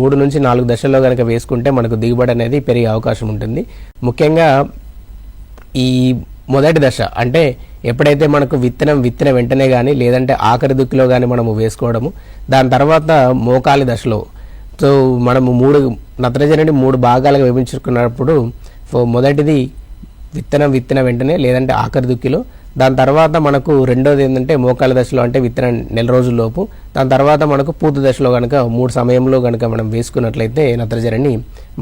3 నుంచి 4 దశల్లో కనుక వేసుకుంటే మనకు దిగుబడి అనేది పెరిగే అవకాశం ఉంటుంది. ముఖ్యంగా ఈ మొదటి దశ అంటే ఎప్పుడైతే మనకు విత్తన వెంటనే కానీ లేదంటే ఆఖరి దుక్కిలో కానీ మనము వేసుకోవడము, దాని తర్వాత మోకాలి దశలో సో మనము నత్రజనిని 3 భాగాలుగా విభజించుకున్నప్పుడు మొదటిది విత్తన వెంటనే లేదంటే ఆఖరి దుక్కిలో, దాని తర్వాత మనకు రెండోది ఏంటంటే మోకాల దశలో అంటే విత్తనం నెల రోజుల్లోపు, దాని తర్వాత మనకు పూత దశలో కనుక 3 సమయంలో కనుక మనం వేసుకున్నట్లయితే నత్రజనిని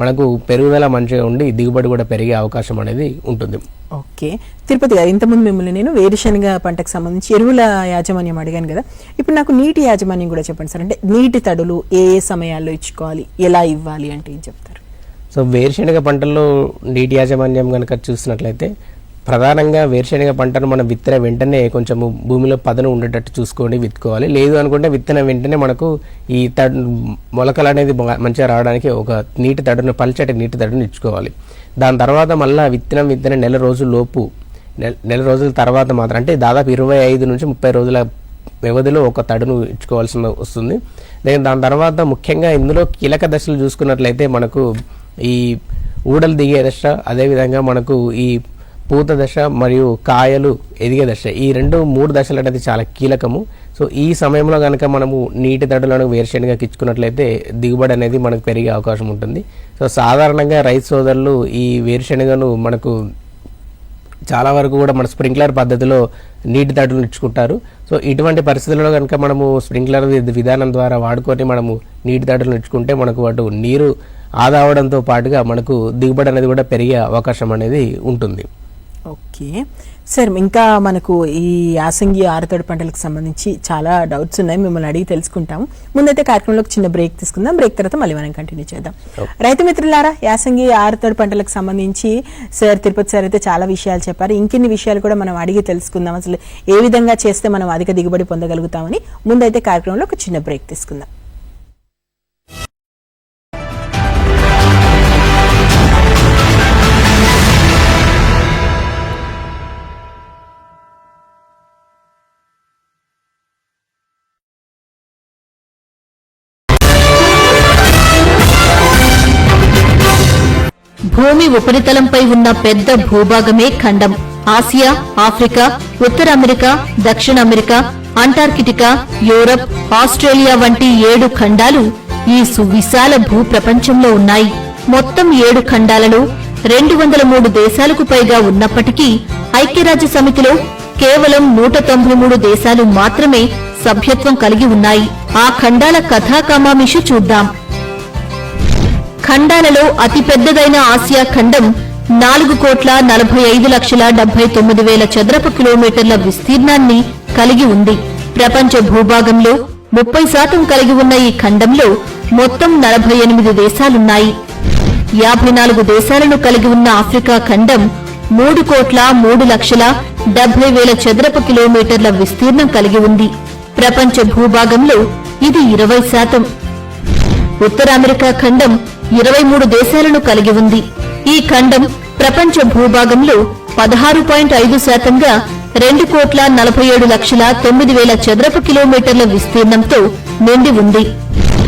మనకు పెరుగుదల మంచిగా ఉండి దిగుబడి కూడా పెరిగే అవకాశం అనేది ఉంటుంది. ఓకే తిరుపతి గారు, ఇంతకుముందు మిమ్మల్ని నేను వేరుశనగ పంటకు సంబంధించి ఎరువుల యాజమాన్యం అడిగాను కదా, ఇప్పుడు నాకు నీటి యాజమాన్యం కూడా చెప్పండి సార్. అంటే నీటి తడులు ఏ సమయాల్లో ఇచ్చుకోవాలి, ఎలా ఇవ్వాలి అంటే ఏం చెప్తారు? సో వేరుశనగ పంటల్లో నీటి యాజమాన్యం కనుక చూసినట్లయితే ప్రధానంగా వేరుశనగ పంటను మనం విత్తన వెంటనే కొంచెము భూమిలో పదను ఉండేటట్టు చూసుకొని విత్తుకోవాలి. లేదు అనుకుంటే విత్తన వెంటనే మనకు ఈ మొలకలు అనేది మంచిగా రావడానికి ఒక పల్చటి నీటి తడును ఇచ్చుకోవాలి. దాని తర్వాత మళ్ళీ విత్తన నెల రోజుల తర్వాత మాత్రం అంటే దాదాపు 25 నుంచి 30 రోజుల వ్యవధిలో ఒక తడును ఇచ్చుకోవాల్సి వస్తుంది. దాని తర్వాత ముఖ్యంగా ఇందులో కీలక దశలు చూసుకున్నట్లయితే మనకు ఈ ఊడలు దిగే దశ, అదేవిధంగా మనకు ఈ పూత దశ మరియు కాయలు ఎదిగే దశ, ఈ 3 దశలు అనేది చాలా కీలకము. సో ఈ సమయంలో కనుక మనము నీటి తడులను వేరుశనగకి ఇచ్చుకున్నట్లయితే దిగుబడి అనేది మనకు పెరిగే అవకాశం ఉంటుంది. సో సాధారణంగా రైతు సోదరులు ఈ వేరుశనగను మనకు చాలా వరకు కూడా మన స్ప్రింక్లర్ పద్ధతిలో నీటి తడులను ఇచ్చుకుంటారు. సో ఇటువంటి పరిస్థితుల్లో కనుక మనము స్ప్రింక్లర్ విధానం ద్వారా వాడుకొని మనము నీటి తడులను ఇచ్చుకుంటే మనకు అటు నీరు ఆదా అవడంతో పాటుగా మనకు దిగుబడి అనేది కూడా పెరిగే అవకాశం అనేది ఉంటుంది. ఓకే సార్, ఇంకా మనకు ఈ యాసంగి ఆరుతడి పంటలకు సంబంధించి చాలా డౌట్స్ ఉన్నాయి, మిమ్మల్ని అడిగి తెలుసుకుంటాము. ముందైతే కార్యక్రమంలో చిన్న బ్రేక్ తీసుకుందాం, బ్రేక్ తర్వాత మళ్ళీ మనం కంటిన్యూ చేద్దాం. రైతు మిత్రులారా, యాసంగి ఆరుతడి పంటలకు సంబంధించి సార్ తిరుపతి సార్ అయితే చాలా విషయాలు చెప్పారు. ఇంకెన్ని విషయాలు కూడా మనం అడిగి తెలుసుకుందాం, అసలు ఏ విధంగా చేస్తే మనం అధిక దిగుబడి పొందగలుగుతామని. ముందైతే కార్యక్రమంలో ఒక చిన్న బ్రేక్ తీసుకుందాం. భూమి ఉపరితలంపై ఉన్న పెద్ద భూభాగమే ఖండం. ఆసియా, ఆఫ్రికా, ఉత్తర అమెరికా, దక్షిణ అమెరికా, అంటార్కిటికా, యూరప్, ఆస్ట్రేలియా వంటి 7 ఖండాలు ఈ సువిశాల భూ ప్రపంచంలో ఉన్నాయి. మొత్తం 7 ఖండాలలో 203 దేశాలకు పైగా ఉన్నప్పటికీ ఐక్యరాజ్య సమితిలో కేవలం 193 దేశాలు మాత్రమే సభ్యత్వం కలిగి ఉన్నాయి. ఆ ఖండాల కథాకమామిషు చూద్దాం. ఖండాలలో అతిపెద్దదైన ఆసియా ఖండం 4,45,79,000 చదరపు కిలోమీటర్ల విస్తీర్ణాన్ని కలిగి ఉంది. ప్రపంచ భూభాగంలో 30% కలిగి ఉన్న ఈ ఖండంలో మొత్తం 48 దేశాలున్నాయి. 54 దేశాలను కలిగి ఉన్న ఆఫ్రికా ఖండం 3,03,70,000 చదరపు కిలోమీటర్ల విస్తీర్ణం కలిగి ఉంది. ప్రపంచ భూభాగంలో ఇది 20%. ఉత్తర అమెరికా ఖండం 23 దేశాలను కలిగి ఉంది. ఈ ఖండం ప్రపంచ భూభాగంలో 16.5%గా 2,47,09,000 చదరపు కిలోమీటర్ల విస్తీర్ణంతో నిండి ఉంది.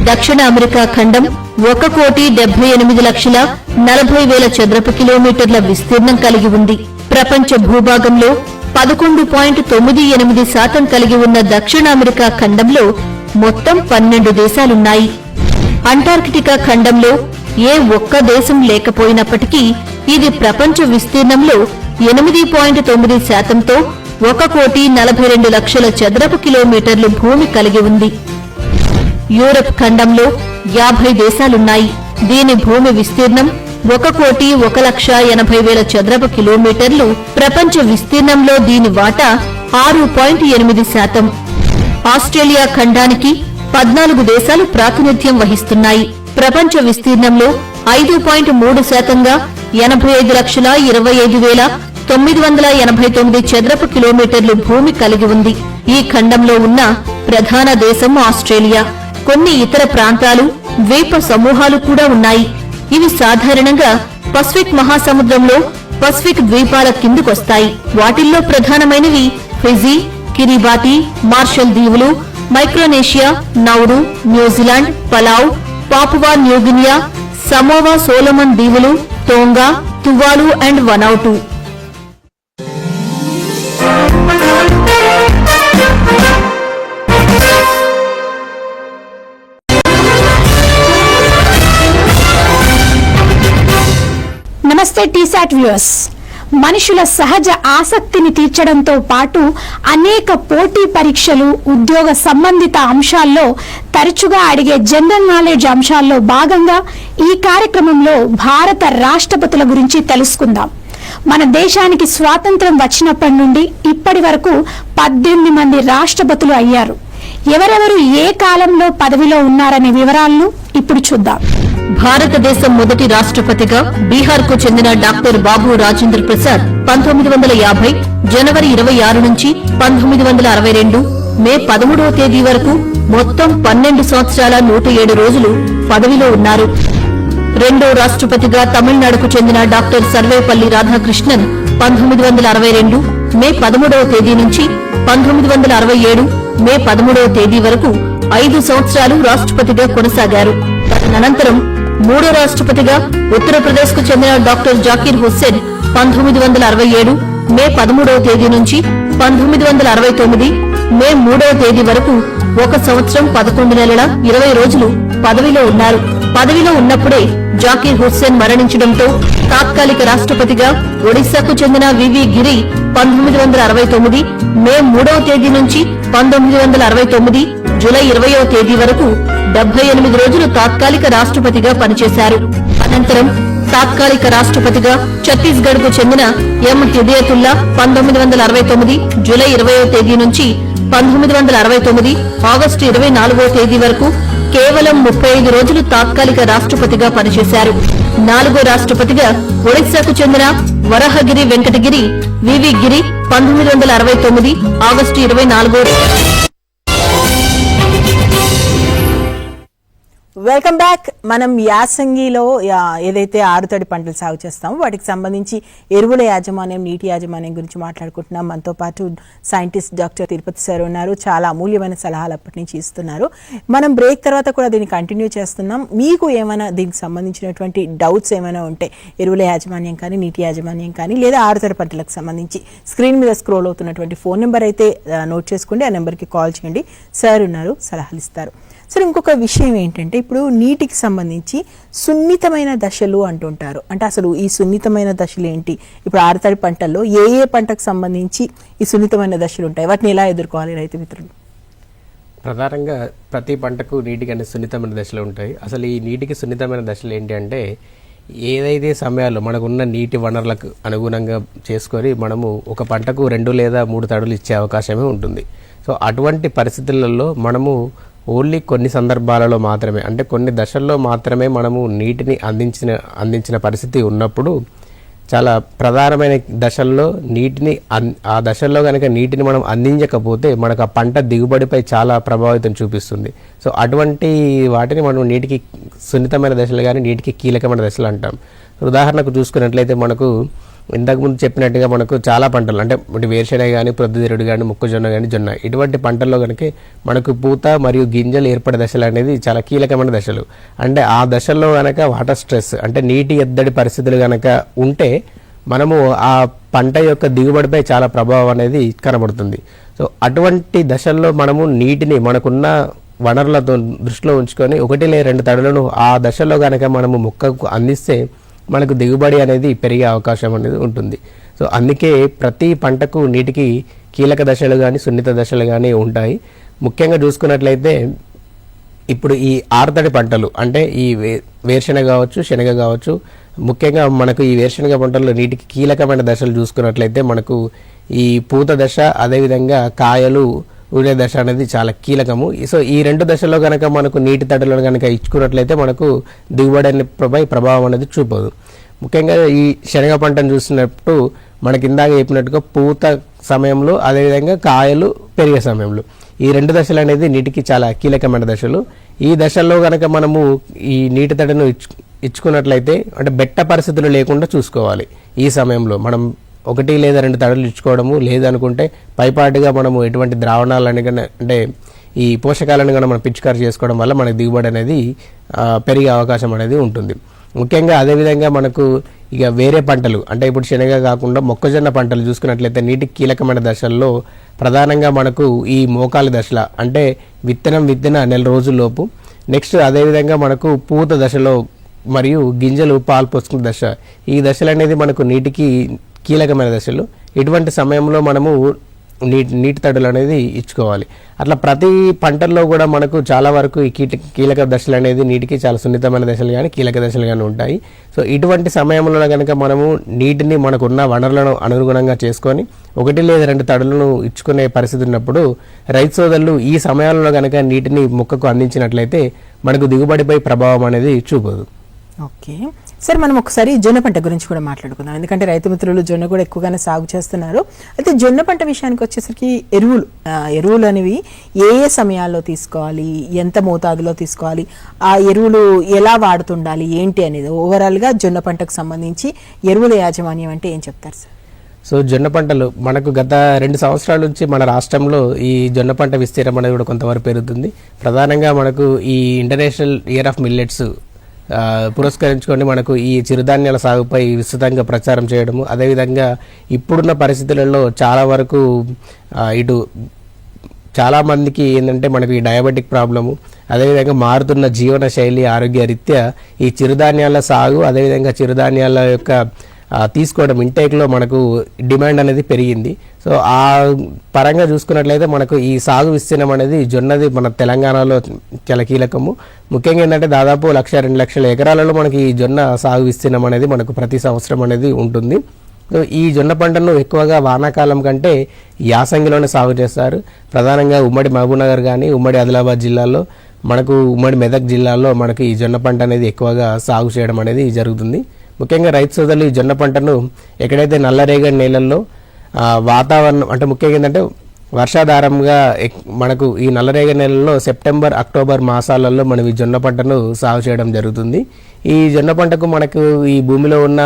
దక్షిణ అమెరికా ఖండం 1,78,40,000 చదరపు కిలోమీటర్ల విస్తీర్ణం కలిగి ఉంది. ప్రపంచ భూభాగంలో 11.98% కలిగి ఉన్న దక్షిణ అమెరికా ఖండంలో మొత్తం 12 దేశాలున్నాయి. అంటార్కిటికా ఖండంలో ఏ ఒక్క దేశం లేకపోయినప్పటికీ ఇది ప్రపంచ విస్తీర్ణంలో 8.9%తో 1,42,00,000 చదరపు కిలోమీటర్లు భూమి కలిగి ఉంది. యూరప్ ఖండంలో 50 దేశాలున్నాయి. దీని భూమి విస్తీర్ణం 1,01,80,000 చదరపు కిలోమీటర్లు. ప్రపంచ విస్తీర్ణంలో దీని వాటా 6.8%. ఆస్ట్రేలియా ఖండానికి 14 దేశాలు ప్రాతినిధ్యం వహిస్తున్నాయి. ప్రపంచ విస్తీర్ణంలో 5.3%గా 85,25,989 చదరపు కిలోమీటర్లు భూమి కలిగి ఉంది. ఈ ఖండంలో ఉన్న ప్రధాన దేశం ఆస్ట్రేలియా. కొన్ని ఇతర ప్రాంతాలు, ద్వీప సమూహాలు కూడా ఉన్నాయి. ఇవి సాధారణంగా పసిఫిక్ మహాసముద్రంలో పసిఫిక్ ద్వీపాల కిందకొస్తాయి. వాటిల్లో ప్రధానమైనవి ఫిజీ, కిరిబాటి, మార్షల్ దీవులు, Micronesia, Nauru, New Zealand, pulao, Papua New Guinea, Samoa Solomon దీవులు, టోంగా, తువాలు అండ్ వనౌటు. నమస్తే టీసాట్ వ్యూయర్స్. మనుషుల సహజ ఆసక్తిని తీర్చడంతో పాటు అనేక పోటీ పరీక్షలు, ఉద్యోగ సంబంధిత అంశాల్లో తరచుగా అడిగే జనరల్ నాలెడ్జ్ అంశాల్లో భాగంగా ఈ కార్యక్రమంలో భారత రాష్ట్రపతుల గురించి తెలుసుకుందాం. మన దేశానికి స్వాతంత్రం వచ్చినప్పటి నుండి ఇప్పటి వరకు 18 మంది రాష్ట్రపతులు అయ్యారు. ఎవరెవరు ఏ కాలంలో పదవిలో ఉన్నారనే వివరాలను ఇప్పుడు చూద్దాం. భారతదేశం మొదటి రాష్ట్రపతిగా బీహార్ కు చెందిన డాక్టర్ బాబు రాజేంద్ర ప్రసాద్ 1950 జనవరి 26 నుంచి 1962 మే 13వ తేదీ వరకు మొత్తం 12 సంవత్సరాల 107 రోజులు పదవిలో ఉన్నారు. రెండో రాష్ట్రపతిగా తమిళనాడుకు చెందిన డాక్టర్ సర్వేపల్లి రాధాకృష్ణన్ 1962 మే 13వ తేదీ నుంచి 1967 మే 13వ తేదీ వరకు 5 సంవత్సరాలు రాష్ట్రపతిగా కొనసాగారు. అనంతరం మూడో రాష్ట్రపతిగా ఉత్తరప్రదేశ్ కు చెందిన డాక్టర్ జాకీర్ హుస్సేన్ 1967 మే 13వ తేదీ నుంచి 1969 మే 3వ తేదీ వరకు 1 సంవత్సరం 11 నెలల 20 రోజులు పదవిలో ఉన్నారు. పదవిలో ఉన్నప్పుడే జాకీర్ హుస్సేన్ మరణించడంతో తాత్కాలిక రాష్ట్రపతిగా ఒడిశాకు చెందిన వివి గిరి 1969 మే 3వ తేదీ నుంచి 1969 జూలై 20వ తేదీ వరకు 78 రోజులు తాత్కాలిక రాష్ట్రపతిగా పనిచేశారు. అనంతరం తాత్కాలిక రాష్ట్రపతిగా ఛత్తీస్గఢ్ కు చెందిన ఎం హిదయతుల్లా 1969 జూలై 20వ తేదీ నుంచి 1969 ఆగస్టు 24వ తేదీ వరకు కేవలం 35 రోజులు తాత్కాలిక రాష్ట్రపతిగా పనిచేశారు. నాలుగో రాష్ట్రపతిగా ఒడిశాకు చెందిన వరహగిరి వెంకటగిరి వివి గిరి 1969 ఆగస్టు 24వ వెల్కమ్ బ్యాక్. మనం యాసంగిలో ఏదైతే ఆరుతడి పంటలు సాగు చేస్తామో వాటికి సంబంధించి ఎరువుల యాజమాన్యం, నీటి యాజమాన్యం గురించి మాట్లాడుకుంటున్నాం. మనతో పాటు సైంటిస్ట్ డాక్టర్ తిరుపతి సార్ ఉన్నారు. చాలా అమూల్యమైన సలహాలు అప్పటి నుంచి ఇస్తున్నారు. మనం బ్రేక్ తర్వాత కూడా దీన్ని కంటిన్యూ చేస్తున్నాం. మీకు ఏమైనా దీనికి సంబంధించినటువంటి డౌట్స్ ఏమైనా ఉంటే ఎరువుల యాజమాన్యం కానీ, నీటి యాజమాన్యం కానీ, లేదా ఆరుతడి పంటలకు సంబంధించి స్క్రీన్ మీద స్క్రోల్ అవుతున్నటువంటి ఫోన్ నెంబర్ అయితే నోట్ చేసుకోండి. ఆ నెంబర్కి కాల్ చేయండి. సార్ ఉన్నారు, సలహాలు ఇస్తారు. సరే, ఇంకొక విషయం ఏంటంటే ఇప్పుడు నీటికి సంబంధించి సున్నితమైన దశలు అంటుంటారు. అంటే అసలు ఈ సున్నితమైన దశలు ఏంటి? ఇప్పుడు ఆరుతడి పంటల్లో ఏ ఏ పంటకు సంబంధించి ఈ సున్నితమైన దశలు ఉంటాయి? వాటిని ఎలా ఎదుర్కోవాలి రైతు మిత్రులు? ప్రధానంగా ప్రతి పంటకు నీటికి అనే సున్నితమైన దశలు ఉంటాయి. అసలు ఈ నీటికి సున్నితమైన దశలు ఏంటి అంటే ఏదైతే సమయాల్లో మనకున్న నీటి వనరులకు అనుగుణంగా చేసుకొని మనము ఒక పంటకు 2 లేదా 3 తడులు ఇచ్చే అవకాశమే ఉంటుంది. సో అటువంటి పరిస్థితులలో మనము ఓన్లీ కొన్ని సందర్భాలలో మాత్రమే, అంటే కొన్ని దశల్లో మాత్రమే మనము నీటిని అందించిన పరిస్థితి ఉన్నప్పుడు చాలా ప్రధానమైన దశల్లో నీటిని ఆ దశల్లో కనుక నీటిని మనం అందించకపోతే మనకు ఆ పంట దిగుబడిపై చాలా ప్రభావితం చూపిస్తుంది. సో అటువంటి వాటిని మనం నీటికి సున్నితమైన దశలు కానీ నీటికి కీలకమైన దశలు అంటాం. ఉదాహరణకు చూసుకున్నట్లయితే మనకు ఇంతకుముందు చెప్పినట్టుగా మనకు చాలా పంటలు అంటే వేరుశెనగ కానీ, ప్రొద్దుతిరుగుడు కానీ, మొక్కజొన్న కానీ, జొన్న ఇటువంటి పంటల్లో కనుక మనకు పూత మరియు గింజలు ఏర్పడే దశలు అనేది చాలా కీలకమైన దశలు. అంటే ఆ దశల్లో కనుక వాటర్ స్ట్రెస్ అంటే నీటి ఎద్దడి పరిస్థితులు కనుక ఉంటే మనము ఆ పంట యొక్క దిగుబడిపై చాలా ప్రభావం అనేది కనబడుతుంది. సో అటువంటి దశల్లో మనము నీటిని మనకున్న వనరులతో దృష్టిలో ఉంచుకొని 1 లేదా 2 తడులను ఆ దశలో కనుక మనము మొక్కకు అందిస్తే మనకు దిగుబడి అనేది పెరిగే అవకాశం అనేది ఉంటుంది. సో అందుకే ప్రతి పంటకు నీటికి కీలక దశలు కానీ, సున్నిత దశలు కానీ ఉంటాయి. ముఖ్యంగా చూసుకున్నట్లయితే ఇప్పుడు ఈ ఆరుతడి పంటలు అంటే ఈ వేరుశెనగ కావచ్చు, శనగ కావచ్చు, ముఖ్యంగా మనకు ఈ వేరుశెనగ పంటల్లో నీటికి కీలకమైన దశలు చూసుకున్నట్లయితే మనకు ఈ పూత దశ, అదేవిధంగా కాయలు ఊరే దశ అనేది చాలా కీలకము. సో ఈ 2 దశల్లో కనుక మనకు నీటి తడులను కనుక ఇచ్చుకున్నట్లయితే మనకు దిగుబడిపై ప్రభావం అనేది చూపదు. ముఖ్యంగా ఈ శనగ పంటను చూసినప్పుడు మనకి ఇందాక చెప్పినట్టుగా పూత సమయంలో, అదేవిధంగా కాయలు పెరిగే సమయంలో ఈ 2 దశలు అనేది నీటికి చాలా కీలకమైన దశలు. ఈ దశల్లో కనుక మనము ఈ నీటి తడును ఇచ్చుకున్నట్లయితే అంటే బెట్ట పరిస్థితులు లేకుండా చూసుకోవాలి. ఈ సమయంలో మనం 1 లేదా 2 తడులు ఇచ్చుకోవడము, లేదనుకుంటే పైపాటుగా మనము ఎటువంటి ద్రావణాలు అంటే ఈ పోషకాలను కనుక మనం పిచికారి చేసుకోవడం వల్ల మనకు దిగుబడి అనేది పెరిగే అవకాశం అనేది ఉంటుంది. ముఖ్యంగా అదేవిధంగా మనకు ఇక వేరే పంటలు అంటే ఇప్పుడు శనగ కాకుండా మొక్కజొన్న పంటలు చూసుకున్నట్లయితే నీటికి కీలకమైన దశల్లో ప్రధానంగా మనకు ఈ మోకాలి దశల అంటే విత్తిన నెల రోజుల్లోపు, నెక్స్ట్ అదేవిధంగా మనకు పూత దశలో మరియు గింజలు పాలు పోసుకునే దశ, ఈ దశలు అనేది మనకు నీటికి కీలకమైన దశలు. ఇటువంటి సమయంలో మనము నీటి తడులు అనేది ఇచ్చుకోవాలి. అట్లా ప్రతి పంటల్లో కూడా మనకు చాలా వరకు ఈ కీలక దశలు అనేది నీటికి చాలా సున్నితమైన దశలు కానీ కీలక దశలు కానీ ఉంటాయి. సో ఇటువంటి సమయంలో కనుక మనము నీటిని మనకున్న వనరులను అనుగుణంగా చేసుకొని 1 లేదా 2 తడులను ఇచ్చుకునే పరిస్థితి ఉన్నప్పుడు రైతు సోదరులు ఈ సమయాలలో కనుక నీటిని మొక్కకు అందించినట్లయితే మనకు దిగుబడిపై ప్రభావం అనేది చూపదు. ఓకే సార్, మనం ఒకసారి జొన్న పంట గురించి కూడా మాట్లాడుకుందాం. ఎందుకంటే రైతు మిత్రులు జొన్న కూడా ఎక్కువగానే సాగు చేస్తున్నారు. అయితే జొన్న పంట విషయానికి వచ్చేసరికి ఎరువులు అనేవి ఏ సమయాల్లో తీసుకోవాలి, ఎంత మోతాదులో తీసుకోవాలి, ఆ ఎరువులు ఎలా వాడుతుండాలి ఏంటి అనేది ఓవరాల్గా జొన్న పంటకు సంబంధించి ఎరువుల యాజమాన్యం అంటే ఏం చెప్తారు సార్? సో జొన్న పంటలు మనకు గత 2 సంవత్సరాల నుంచి మన రాష్ట్రంలో ఈ జొన్న పంట విస్తీర్ణం అనేది కూడా కొంతవరకు పెరుగుతుంది. ప్రధానంగా మనకు ఈ ఇంటర్నేషనల్ ఇయర్ ఆఫ్ మిల్లెట్స్ పురస్కరించుకొని మనకు ఈ చిరుధాన్యాల సాగుపై విస్తృతంగా ప్రచారం చేయడము, అదేవిధంగా ఇప్పుడున్న పరిస్థితులలో చాలా వరకు ఇటు చాలామందికి ఏంటంటే మనకు ఈ డయాబెటిక్ ప్రాబ్లము, అదేవిధంగా మారుతున్న జీవన శైలి ఆరోగ్య రీత్యా ఈ చిరుధాన్యాల సాగు అదేవిధంగా చిరుధాన్యాల యొక్క తీసుకోవడం ఇంటేక్లో మనకు డిమాండ్ అనేది పెరిగింది. సో ఆ పరంగా చూసుకున్నట్లయితే మనకు ఈ సాగు విస్తీర్ణం అనేది జొన్నది మన తెలంగాణలో చాలా కీలకము. ముఖ్యంగా ఏంటంటే దాదాపు 1-2 లక్షల ఎకరాలలో మనకి ఈ జొన్న సాగు విస్తీర్ణం అనేది మనకు ప్రతి సంవత్సరం అనేది ఉంటుంది. సో ఈ జొన్న పంటను ఎక్కువగా వానాకాలం కంటే యాసంగిలోనే సాగు చేస్తారు. ప్రధానంగా ఉమ్మడి మహబూబ్నగర్ కానీ ఉమ్మడి ఆదిలాబాద్ జిల్లాలో మనకు ఉమ్మడి మెదక్ జిల్లాలో మనకు ఈ జొన్న పంట అనేది ఎక్కువగా సాగు చేయడం అనేది జరుగుతుంది. ముఖ్యంగా రైతు సోదరులు ఈ జొన్న పంటను ఎక్కడైతే నల్లరేగడి నేలల్లో వాతావరణం అంటే ముఖ్యంగా ఏంటంటే వర్షాధారంగా మనకు ఈ నల్లరేగడి నేలల్లో సెప్టెంబర్ అక్టోబర్ మాసాలలో మనం ఈ జొన్న పంటను సాగు చేయడం జరుగుతుంది. ఈ జొన్న పంటకు మనకు ఈ భూమిలో ఉన్న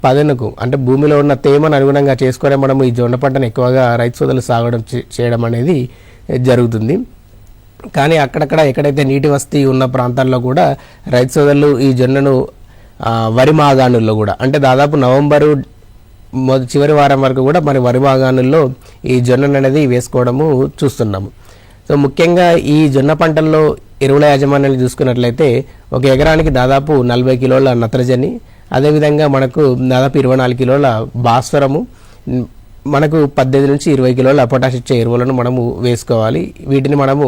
పదనకు అంటే భూమిలో ఉన్న తేమను అనుగుణంగా చేసుకొని మనం ఈ జొన్న పంటను ఎక్కువగా రైతు సోదరులు సాగడం చేయడం అనేది జరుగుతుంది. కానీ అక్కడక్కడ ఎక్కడైతే నీటి వసతి ఉన్న ప్రాంతాల్లో కూడా రైతు సోదరులు ఈ జొన్నను వరి మాగాణుల్లో కూడా అంటే దాదాపు నవంబరు చివరి వారం వరకు కూడా మరి వరి మాగాణుల్లో ఈ జొన్నను అనేది వేసుకోవడము చూస్తున్నాము. సో ముఖ్యంగా ఈ జొన్న పంటల్లో ఎరువుల యాజమాన్యాలు చూసుకున్నట్లయితే 1 ఎకరానికి దాదాపు 40 కిలోల నత్రజని, అదేవిధంగా మనకు దాదాపు 24 కిలోల భాస్వరము, మనకు 18 నుంచి 20 కిలోల పొటాష్ ఇచ్చే ఎరువులను మనము వేసుకోవాలి. వీటిని మనము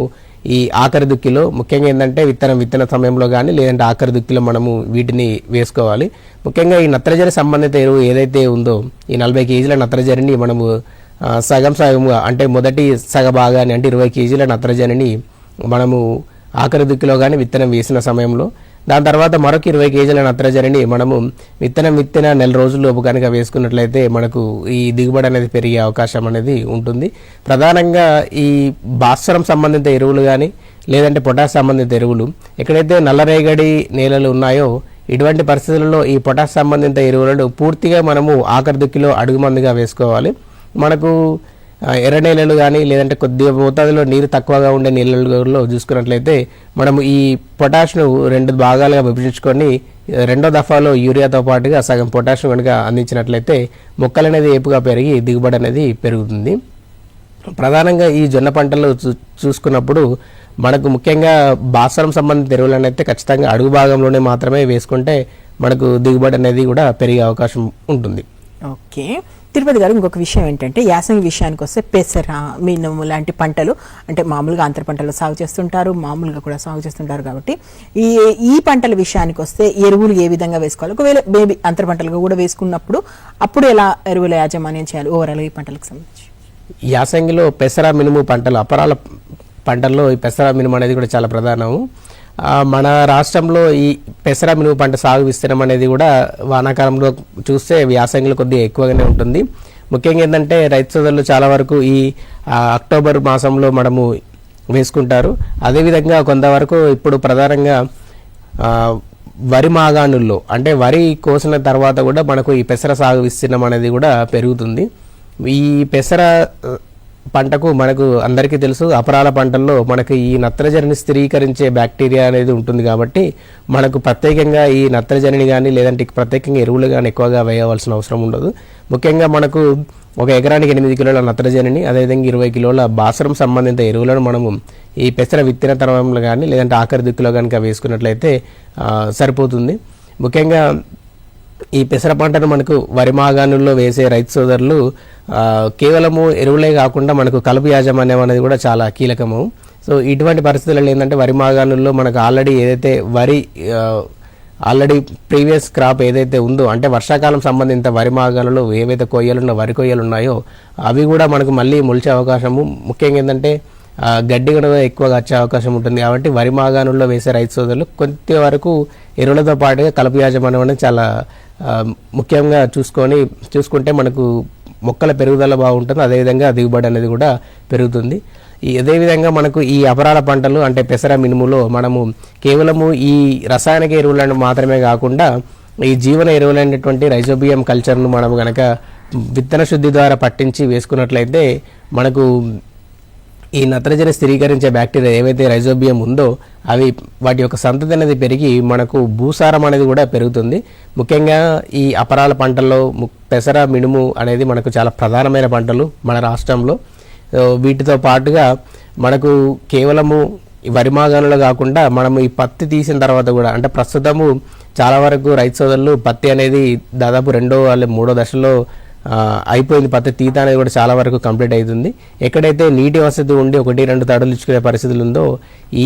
ఈ ఆఖరి దుక్కిలో ముఖ్యంగా ఏంటంటే విత్తన సమయంలో కానీ లేదంటే ఆఖరి దుక్కిలో మనము వీటిని వేసుకోవాలి. ముఖ్యంగా ఈ నత్రజని సంబంధిత ఎరువు ఏదైతే ఉందో ఈ 40 కేజీల నత్రజనిని మనము సగంగా అంటే మొదటి సగ భాగాన్ని అంటే 20 కేజీల నత్రజనిని మనము ఆఖరి దుక్కిలో కానీ విత్తనం వేసిన సమయంలో, దాని తర్వాత మరొక 20 కేజీల నత్రజనిని మనము విత్తిన నెల రోజుల్లోపు కనుక వేసుకున్నట్లయితే మనకు ఈ దిగుబడి అనేది పెరిగే అవకాశం అనేది ఉంటుంది. ప్రధానంగా ఈ భాస్వరం సంబంధిత ఎరువులు కానీ లేదంటే పొటాష్ సంబంధిత ఎరువులు ఎక్కడైతే నల్లరేగడి నేలలు ఉన్నాయో ఇటువంటి పరిస్థితులలో ఈ పొటాష్ సంబంధిత ఎరువులను పూర్తిగా మనము ఆఖరి దుక్కిలో అడుగుమందుగా వేసుకోవాలి. మనకు ఎర్ర నేలలు కానీ లేదంటే కొద్దిగా మోతాదులో నీరు తక్కువగా ఉండే నీళ్ళలో చూసుకున్నట్లయితే మనము ఈ పొటాష్ను 2 భాగాలుగా విభజించుకొని 2వ దఫాలో యూరియాతో పాటుగా సగం పొటాష్ కనుక అందించినట్లయితే మొక్కలు అనేది ఏపుగా పెరిగి దిగుబడి అనేది పెరుగుతుంది. ప్రధానంగా ఈ జొన్న పంటలు చూసుకున్నప్పుడు మనకు ముఖ్యంగా భాస్వరం సంబంధిత ఎరువులను అయితే ఖచ్చితంగా అడుగు భాగంలోనే మాత్రమే వేసుకుంటే మనకు దిగుబడి అనేది కూడా పెరిగే అవకాశం ఉంటుంది. ఓకే తిరుపతి గారు, ఇంకొక విషయం ఏంటంటే యాసంగి విషయానికి వస్తే పెసర, మినుము లాంటి పంటలు అంటే మామూలుగా అంతర పంటలు సాగు చేస్తుంటారు, మామూలుగా కూడా సాగు చేస్తుంటారు. కాబట్టి ఈ పంటల విషయానికి వస్తే ఎరువులు ఏ విధంగా వేసుకోవాలి, ఒకవేళ బేబీ అంతర పంటలుగా కూడా వేసుకున్నప్పుడు అప్పుడు ఎలా ఎరువుల యాజమాన్యం చేయాలి ఓవరాల్ ఈ పంటలకు సంబంధించి? యాసంగిలో పెసర మినుము పంటలు అపరాల పంటల్లో ఈ పెసర మినుము అనేది కూడా చాలా ప్రధానము. మన రాష్ట్రంలో ఈ పెసర మినుము పంట సాగు విస్తీర్ణం అనేది కూడా వానాకాలంలో చూస్తే యాసంగిలో కొద్దిగా ఎక్కువగానే ఉంటుంది. ముఖ్యంగా ఏంటంటే రైతు సోదరులు చాలా వరకు ఈ అక్టోబర్ మాసంలో మనము వేసుకుంటారు. అదేవిధంగా కొంతవరకు ఇప్పుడు ప్రధానంగా వరి మాగాణుల్లో అంటే వరి కోసిన తర్వాత కూడా మనకు ఈ పెసర సాగు విస్తీర్ణం అనేది కూడా పెరుగుతుంది. ఈ పెసర పంటకు మనకు అందరికీ తెలుసు అపరాల పంటల్లో మనకు ఈ నత్రజనిని స్థిరీకరించే బ్యాక్టీరియా అనేది ఉంటుంది కాబట్టి మనకు ప్రత్యేకంగా ఈ నత్రజనిని కానీ లేదంటే ప్రత్యేకంగా ఎరువులు కానీ ఎక్కువగా వేయవలసిన అవసరం ఉండదు. ముఖ్యంగా మనకు ఒక ఎకరానికి 8 కిలోల నత్రజనిని అదేవిధంగా 20 కిలోల బాసరం సంబంధిత ఎరువులను మనము ఈ పెసర విత్తన తరంలో కానీ లేదంటే ఆఖరి దిక్కులో కనుక వేసుకున్నట్లయితే సరిపోతుంది. ముఖ్యంగా ఈ పెసర పంటను మనకు వరి మాగాణుల్లో వేసే రైతు సోదరులు కేవలము ఎరువులే కాకుండా మనకు కలుపు యాజమాన్యం అనేది కూడా చాలా కీలకము. సో ఇటువంటి పరిస్థితులలో ఏంటంటే వరి మాగాణుల్లో మనకు ఆల్రెడీ ఏదైతే ఆల్రెడీ ప్రీవియస్ క్రాప్ ఏదైతే ఉందో అంటే వర్షాకాలం సంబంధిత వరి మాగాణులు ఏవైతే వరి కొయ్యలు ఉన్నాయో అవి కూడా మనకు మళ్ళీ మొలిచే అవకాశము, ముఖ్యంగా ఏంటంటే గడ్డి కూడా ఎక్కువగా వచ్చే అవకాశం ఉంటుంది. కాబట్టి వరి మాగాణుల్లో వేసే రైతు సోదరులు కొంతవరకు ఎరువులతో పాటుగా కలుపు యాజమాన్యం అనేది చాలా ముఖ్యంగా చూసుకుంటే మనకు మొక్కల పెరుగుదల బాగుంటుంది, అదేవిధంగా దిగుబడి అనేది కూడా పెరుగుతుంది. అదేవిధంగా మనకు ఈ అపరాల పంటలు అంటే పెసర మినుములో మనము కేవలము ఈ రసాయనిక ఎరువులను మాత్రమే కాకుండా ఈ జీవన ఎరువులైనటువంటి రైజోబియం కల్చర్ను మనం కనుక విత్తన శుద్ధి ద్వారా పట్టించి వేసుకున్నట్లయితే మనకు ఈ నత్రజని స్థిరీకరించే బ్యాక్టీరియా ఏవైతే రైజోబియం ఉందో అవి వాటి యొక్క సంతతి అనేది పెరిగి మనకు భూసారం అనేది కూడా పెరుగుతుంది. ముఖ్యంగా ఈ అపరాల పంటల్లో పెసర మినుము అనేది మనకు చాలా ప్రధానమైన పంటలు మన రాష్ట్రంలో. వీటితో పాటుగా మనకు కేవలము వరి మాగాణులు కాకుండా మనము ఈ పత్తి తీసిన తర్వాత కూడా అంటే ప్రస్తుతము చాలా వరకు రైతు సోదరులు పత్తి అనేది దాదాపు 2వ లేదా 3వ దశలో అయిపోయింది. పత్తి తీత అనేది కూడా చాలా వరకు కంప్లీట్ అవుతుంది. ఎక్కడైతే నీటి వసతి ఉండి 1-2 తడులు ఇచ్చుకునే పరిస్థితులు ఉందో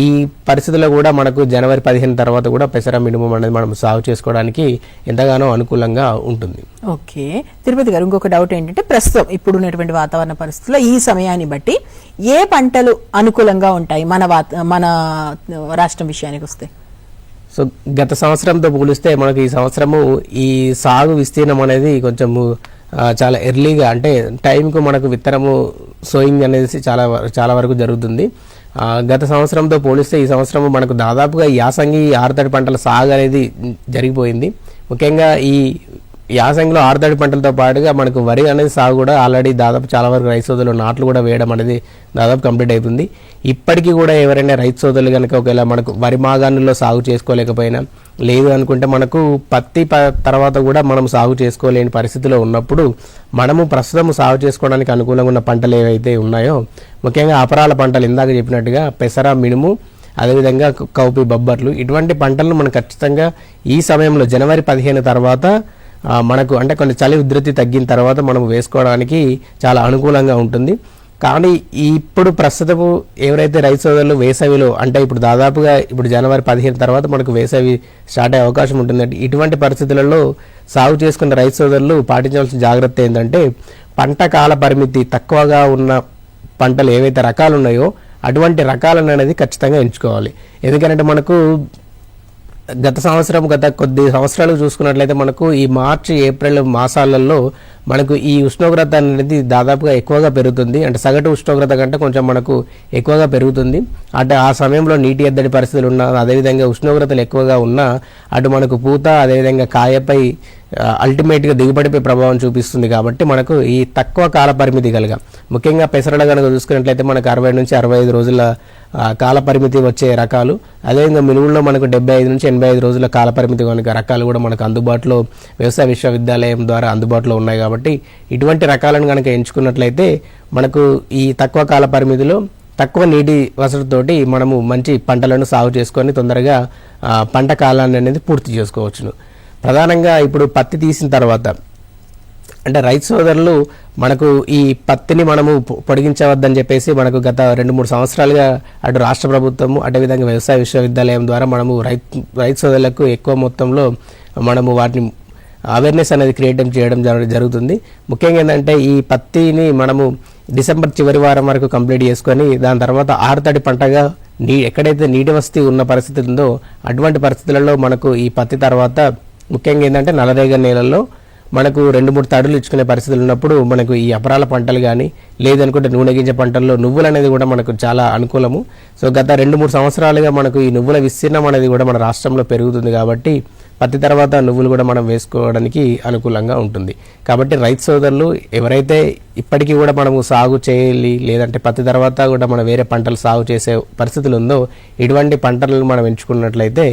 ఈ పరిస్థితుల్లో కూడా మనకు జనవరి 15 తర్వాత కూడా పెసర మినుము అనేది మనం సాగు చేసుకోవడానికి ఎంతగానో అనుకూలంగా ఉంటుంది. ఓకే తిరుపతి గారు, ఇంకొక డౌట్ ఏంటంటే ప్రస్తుతం ఇప్పుడు ఉన్నటువంటి వాతావరణ పరిస్థితుల్లో ఈ సమయాన్ని బట్టి ఏ పంటలు అనుకూలంగా ఉంటాయి మన రాష్ట్రం విషయానికి వస్తే? సో గత సంవత్సరంతో పోలిస్తే మనకు ఈ సంవత్సరము ఈ సాగు విస్తీర్ణం అనేది కొంచెము చాలా ఎర్లీగా అంటే టైంకు మనకు విత్తనము సోయింగ్ అనేది చాలా వరకు జరుగుతుంది. గత సంవత్సరంతో పోలిస్తే ఈ సంవత్సరం మనకు దాదాపుగా యాసంగి ఆరుతడి పంటల సాగు అనేది జరిగిపోయింది. ముఖ్యంగా ఈ యాసంగిలో ఆరుతడి పంటలతో పాటుగా మనకు వరి అనేది సాగు కూడా ఆల్రెడీ దాదాపు చాలా వరకు రైతు సోదరులు నాట్లు కూడా వేయడం అనేది దాదాపు కంప్లీట్ అయిపోయింది. ఇప్పటికీ కూడా ఎవరైనా రైతు సోదరులు కనుక ఒకవేళ మనకు వరి మాగాణుల్లో సాగు చేసుకోలేకపోయినా లేదు అనుకుంటే మనకు పత్తి తర్వాత కూడా మనం సాగు చేసుకోలేని పరిస్థితిలో ఉన్నప్పుడు మనము ప్రస్తుతం సాగు చేసుకోవడానికి అనుకూలంగా ఉన్న పంటలు ఏవైతే ఉన్నాయో ముఖ్యంగా అపరాల పంటలు ఇందాక చెప్పినట్టుగా పెసర మినుము అదేవిధంగా కౌపి బొబ్బర్లు ఇటువంటి పంటలను మనం ఖచ్చితంగా ఈ సమయంలో జనవరి 15 తర్వాత మనకు అంటే కొన్ని చలి ఉధృతి తగ్గిన తర్వాత మనం వేసుకోవడానికి చాలా అనుకూలంగా ఉంటుంది. కానీ ఇప్పుడు ప్రస్తుతము ఎవరైతే రైతు సోదరులు వేసవిలో అంటే ఇప్పుడు దాదాపుగా ఇప్పుడు జనవరి 15 తర్వాత మనకు వేసవి స్టార్ట్ అయ్యే అవకాశం ఉంటుంది. ఇటువంటి పరిస్థితులలో సాగు చేసుకున్న రైతు సోదరులు పాటించాల్సిన జాగ్రత్త ఏంటంటే పంట కాల పరిమితి తక్కువగా ఉన్న పంటలు ఏవైతే రకాలు ఉన్నాయో అటువంటి రకాలను అనేది ఖచ్చితంగా ఎంచుకోవాలి. ఎందుకంటే మనకు గత కొద్ది సంవత్సరాలు చూసుకున్నట్లయితే మనకు ఈ మార్చి ఏప్రిల్ మాసాలలో మనకు ఈ ఉష్ణోగ్రత అనేది దాదాపుగా ఎక్కువగా పెరుగుతుంది. అంటే సగటు ఉష్ణోగ్రత కంటే కొంచెం మనకు ఎక్కువగా పెరుగుతుంది. అంటే ఆ సమయంలో నీటి ఎద్దడి పరిస్థితులు ఉన్నా అదేవిధంగా ఉష్ణోగ్రతలు ఎక్కువగా ఉన్నా అటు మనకు పూత అదేవిధంగా కాయపై అల్టిమేట్గా దిగుబడిపై ప్రభావం చూపిస్తుంది. కాబట్టి మనకు ఈ తక్కువ కాల పరిమితి కలగా ముఖ్యంగా పెసరల కనుక చూసుకున్నట్లయితే మనకు 60 నుంచి 65 రోజుల కాల పరిమితి వచ్చే రకాలు, అదేవిధంగా మినుముల్లో మనకు 75 నుంచి 85 రోజుల కాల పరిమితి కనుక రకాలు కూడా మనకు అందుబాటులో వ్యవసాయ విశ్వవిద్యాలయం ద్వారా అందుబాటులో ఉన్నాయి. కాబట్టి ఇటువంటి రకాలను కనుక ఎంచుకున్నట్లయితే మనకు ఈ తక్కువ కాల పరిమితిలో తక్కువ నీటి వసతితోటి మనము మంచి పంటలను సాగు చేసుకొని తొందరగా పంట కాలాన్ని అనేది పూర్తి చేసుకోవచ్చును. ప్రధానంగా ఇప్పుడు పత్తి తీసిన తర్వాత అంటే రైతు సోదరులు మనకు ఈ పత్తిని మనము పొడిగించవద్దని చెప్పేసి మనకు గత 2-3 సంవత్సరాలుగా అటు రాష్ట్ర ప్రభుత్వము అదేవిధంగా వ్యవసాయ విశ్వవిద్యాలయం ద్వారా మనము రైతు సోదరులకు ఎక్కువ మొత్తంలో మనము వాటిని అవేర్నెస్ అనేది క్రియేట్ చేయడం జరుగుతుంది. ముఖ్యంగా ఏంటంటే ఈ పత్తిని మనము డిసెంబర్ చివరి వారం వరకు కంప్లీట్ చేసుకొని దాని తర్వాత ఆరుతడి పంటగా ఎక్కడైతే నీటి వసతి ఉన్న పరిస్థితి ఉందో అటువంటి పరిస్థితులలో మనకు ఈ పత్తి తర్వాత ముఖ్యంగా ఏంటంటే నల్లరేగడి నేలల్లో మనకు 2-3 తడులు ఇచ్చుకునే పరిస్థితులు ఉన్నప్పుడు మనకు ఈ అపరాల పంటలు కానీ లేదనుకుంటే నూనె గింజ పంటల్లో నువ్వులు అనేది కూడా మనకు చాలా అనుకూలము. సో గత 2-3 సంవత్సరాలుగా మనకు ఈ నువ్వుల విస్తీర్ణం అనేది కూడా మన రాష్ట్రంలో పెరుగుతుంది. కాబట్టి పత్తి తర్వాత నువ్వులు కూడా మనం వేసుకోవడానికి అనుకూలంగా ఉంటుంది. కాబట్టి రైతు సోదరులు ఎవరైతే ఇప్పటికీ కూడా మనము సాగు చేయాలి, లేదంటే పత్తి తర్వాత కూడా మనం వేరే పంటలు సాగు చేసే పరిస్థితులు ఉందో, ఇటువంటి పంటలను మనం ఎంచుకున్నట్లయితే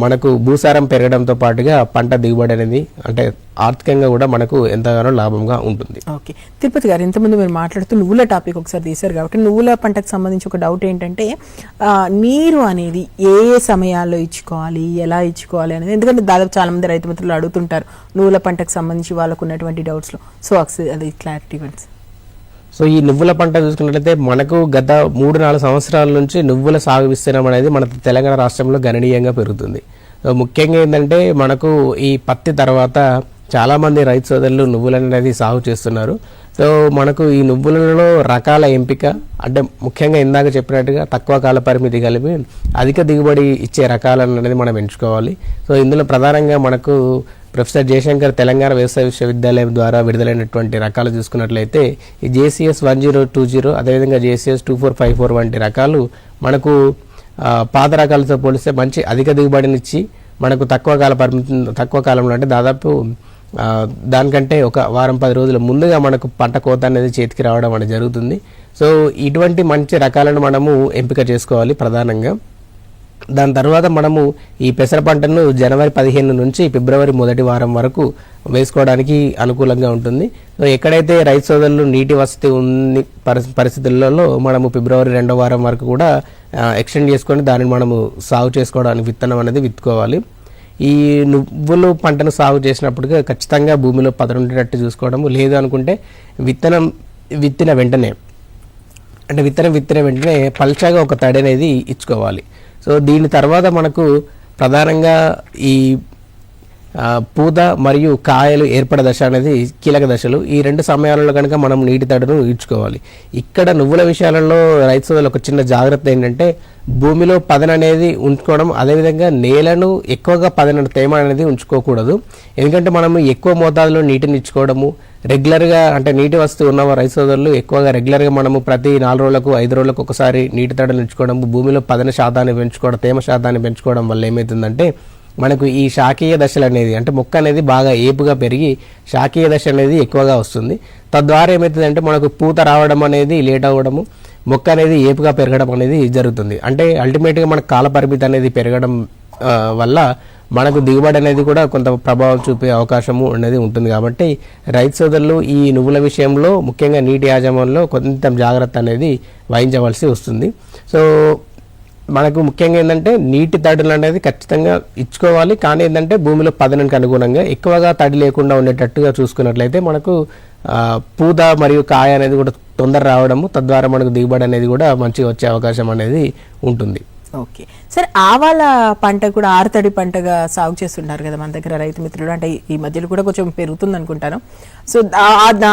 మనకు భూసారం పెరగడంతో పాటుగా పంట దిగుబడి అనేది అంటే ఆర్థికంగా కూడా మనకు ఎంతగానో లాభంగా ఉంటుంది. ఓకే, తిరుపతి గారు, ఇంతకుముందు మీరు మాట్లాడుతూ నువ్వుల టాపిక్ ఒకసారి తీశారు కాబట్టి నువ్వుల పంటకు సంబంధించి ఒక డౌట్ ఏంటంటే నీరు అనేది ఏ ఏ సమయాల్లో ఇచ్చుకోవాలి, ఎలా ఇచ్చుకోవాలి అనేది, ఎందుకంటే దాదాపు చాలా మంది రైతు మిత్రులు అడుగుతుంటారు నువ్వుల పంటకు సంబంధించి వాళ్ళకు ఉన్నటువంటి డౌట్స్లో. సో అది క్లారిటీ ఇవ్వండి. సో ఈ నువ్వుల పంట చూసుకున్నట్లయితే మనకు గత 3-4 సంవత్సరాల నుంచి నువ్వుల సాగు విస్తీర్ణం అనేది మన తెలంగాణ రాష్ట్రంలో గణనీయంగా పెరుగుతుంది. సో ముఖ్యంగా ఏంటంటే మనకు ఈ పత్తి తర్వాత చాలామంది రైతు సోదరులు నువ్వులు అనేది సాగు చేస్తున్నారు. సో మనకు ఈ నువ్వులలో రకాల ఎంపిక అంటే ముఖ్యంగా ఇందాక చెప్పినట్టుగా తక్కువ కాల పరిమితి కలిపి అధిక దిగుబడి ఇచ్చే రకాలను అనేది మనం ఎంచుకోవాలి. సో ఇందులో ప్రధానంగా మనకు ప్రొఫెసర్ జయశంకర్ తెలంగాణ వ్యవసాయ విశ్వవిద్యాలయం ద్వారా విడుదలైనటువంటి రకాలు చూసుకున్నట్లయితే ఈ JCS 1020 అదేవిధంగా JCS 2454 వంటి రకాలు మనకు పాత రకాలతో పోలిస్తే మంచి అధిక దిగుబడినిచ్చి మనకు తక్కువ కాలంలో అంటే దాదాపు దానికంటే ఒక వారం 10 రోజుల ముందుగా మనకు పంట కోత అనేది చేతికి రావడం అనేది జరుగుతుంది. సో ఇటువంటి మంచి రకాలను మనము ఎంపిక చేసుకోవాలి ప్రధానంగా. దాని తర్వాత మనము ఈ పెసర పంటను జనవరి 15 నుంచి ఫిబ్రవరి 1 వారం వరకు వేసుకోవడానికి అనుకూలంగా ఉంటుంది. సో ఎక్కడైతే రైతు సోదరులు నీటి వసతి ఉన్న పరిస్థితులలో మనము ఫిబ్రవరి 2వ వారం వరకు కూడా ఎక్స్టెండ్ చేసుకొని దానిని మనము సాగు చేసుకోవడానికి విత్తనం అనేది విత్తుకోవాలి. ఈ నువ్వులు పంటను సాగు చేసినప్పుడు ఖచ్చితంగా భూమిలో పదరు ఉండేటట్టు చూసుకోవడము, లేదు అనుకుంటే విత్తిన వెంటనే పల్చగా ఒక తడి అనేది ఇచ్చుకోవాలి. సో దీని తర్వాత మనకు ప్రధానంగా ఈ పూత మరియు కాయలు ఏర్పడే దశ అనేది కీలక దశలు. ఈ 2 సమయాలలో కనుక మనం నీటి తడును ఇచ్చుకోవాలి. ఇక్కడ నువ్వుల విషయాలలో రైతు సోదరులు ఒక చిన్న జాగ్రత్త ఏంటంటే భూమిలో పదన అనేది ఉంచుకోవడం, అదేవిధంగా నేలను ఎక్కువగా పదన తేమ అనేది ఉంచుకోకూడదు. ఎందుకంటే మనము ఎక్కువ మోతాదులో నీటిని ఇచ్చుకోవడము, రెగ్యులర్గా అంటే నీటి వసతి ఉన్న రైతు సోదరులు ఎక్కువగా రెగ్యులర్గా మనము ప్రతి 4 రోజులకు 5 రోజులకు ఒకసారి నీటి తడులు ఇచ్చుకోవడం, భూమిలో పదన శాతాన్ని పెంచుకోవడం, తేమ శాతాన్ని పెంచుకోవడం వల్ల ఏమవుతుందంటే మనకు ఈ శాఖీయ దశలు అనేది అంటే మొక్క అనేది బాగా ఏపుగా పెరిగి శాఖీయ దశ అనేది ఎక్కువగా వస్తుంది. తద్వారా ఏమవుతుందంటే మనకు పూత రావడం అనేది లేట్ అవ్వడము, మొక్క అనేది ఏపుగా పెరగడం అనేది జరుగుతుంది. అంటే అల్టిమేట్గా మనకు కాల పరిమితి అనేది పెరగడం వల్ల మనకు దిగుబడి అనేది కూడా కొంత ప్రభావం చూపే అవకాశము అనేది ఉంటుంది. కాబట్టి రైతు సోదరులు ఈ నువ్వుల విషయంలో ముఖ్యంగా నీటి యాజమాన్యంలో కొంత జాగ్రత్త అనేది వహించవలసి వస్తుంది. సో మనకు ముఖ్యంగా ఏంటంటే నీటి తడులు అనేది ఖచ్చితంగా ఇచ్చుకోవాలి. కానీ ఏంటంటే భూమిలో పదనకు అనుగుణంగా ఎక్కువగా తడి లేకుండా ఉండేటట్టుగా చూసుకున్నట్లయితే మనకు పూత మరియు కాయ అనేది కూడా తొందర రావడము, తద్వారా మనకు దిగుబడి అనేది కూడా మంచిగా వచ్చే అవకాశం అనేది ఉంటుంది. ఓకే సరే, ఆవాల పంట కూడా ఆరుతడి పంటగా సాగు చేస్తున్నారు కదా మన దగ్గర రైతు మిత్రులు, అంటే ఈ మధ్యలో కూడా కొంచెం పెరుగుతుంది అనుకుంటాను. సో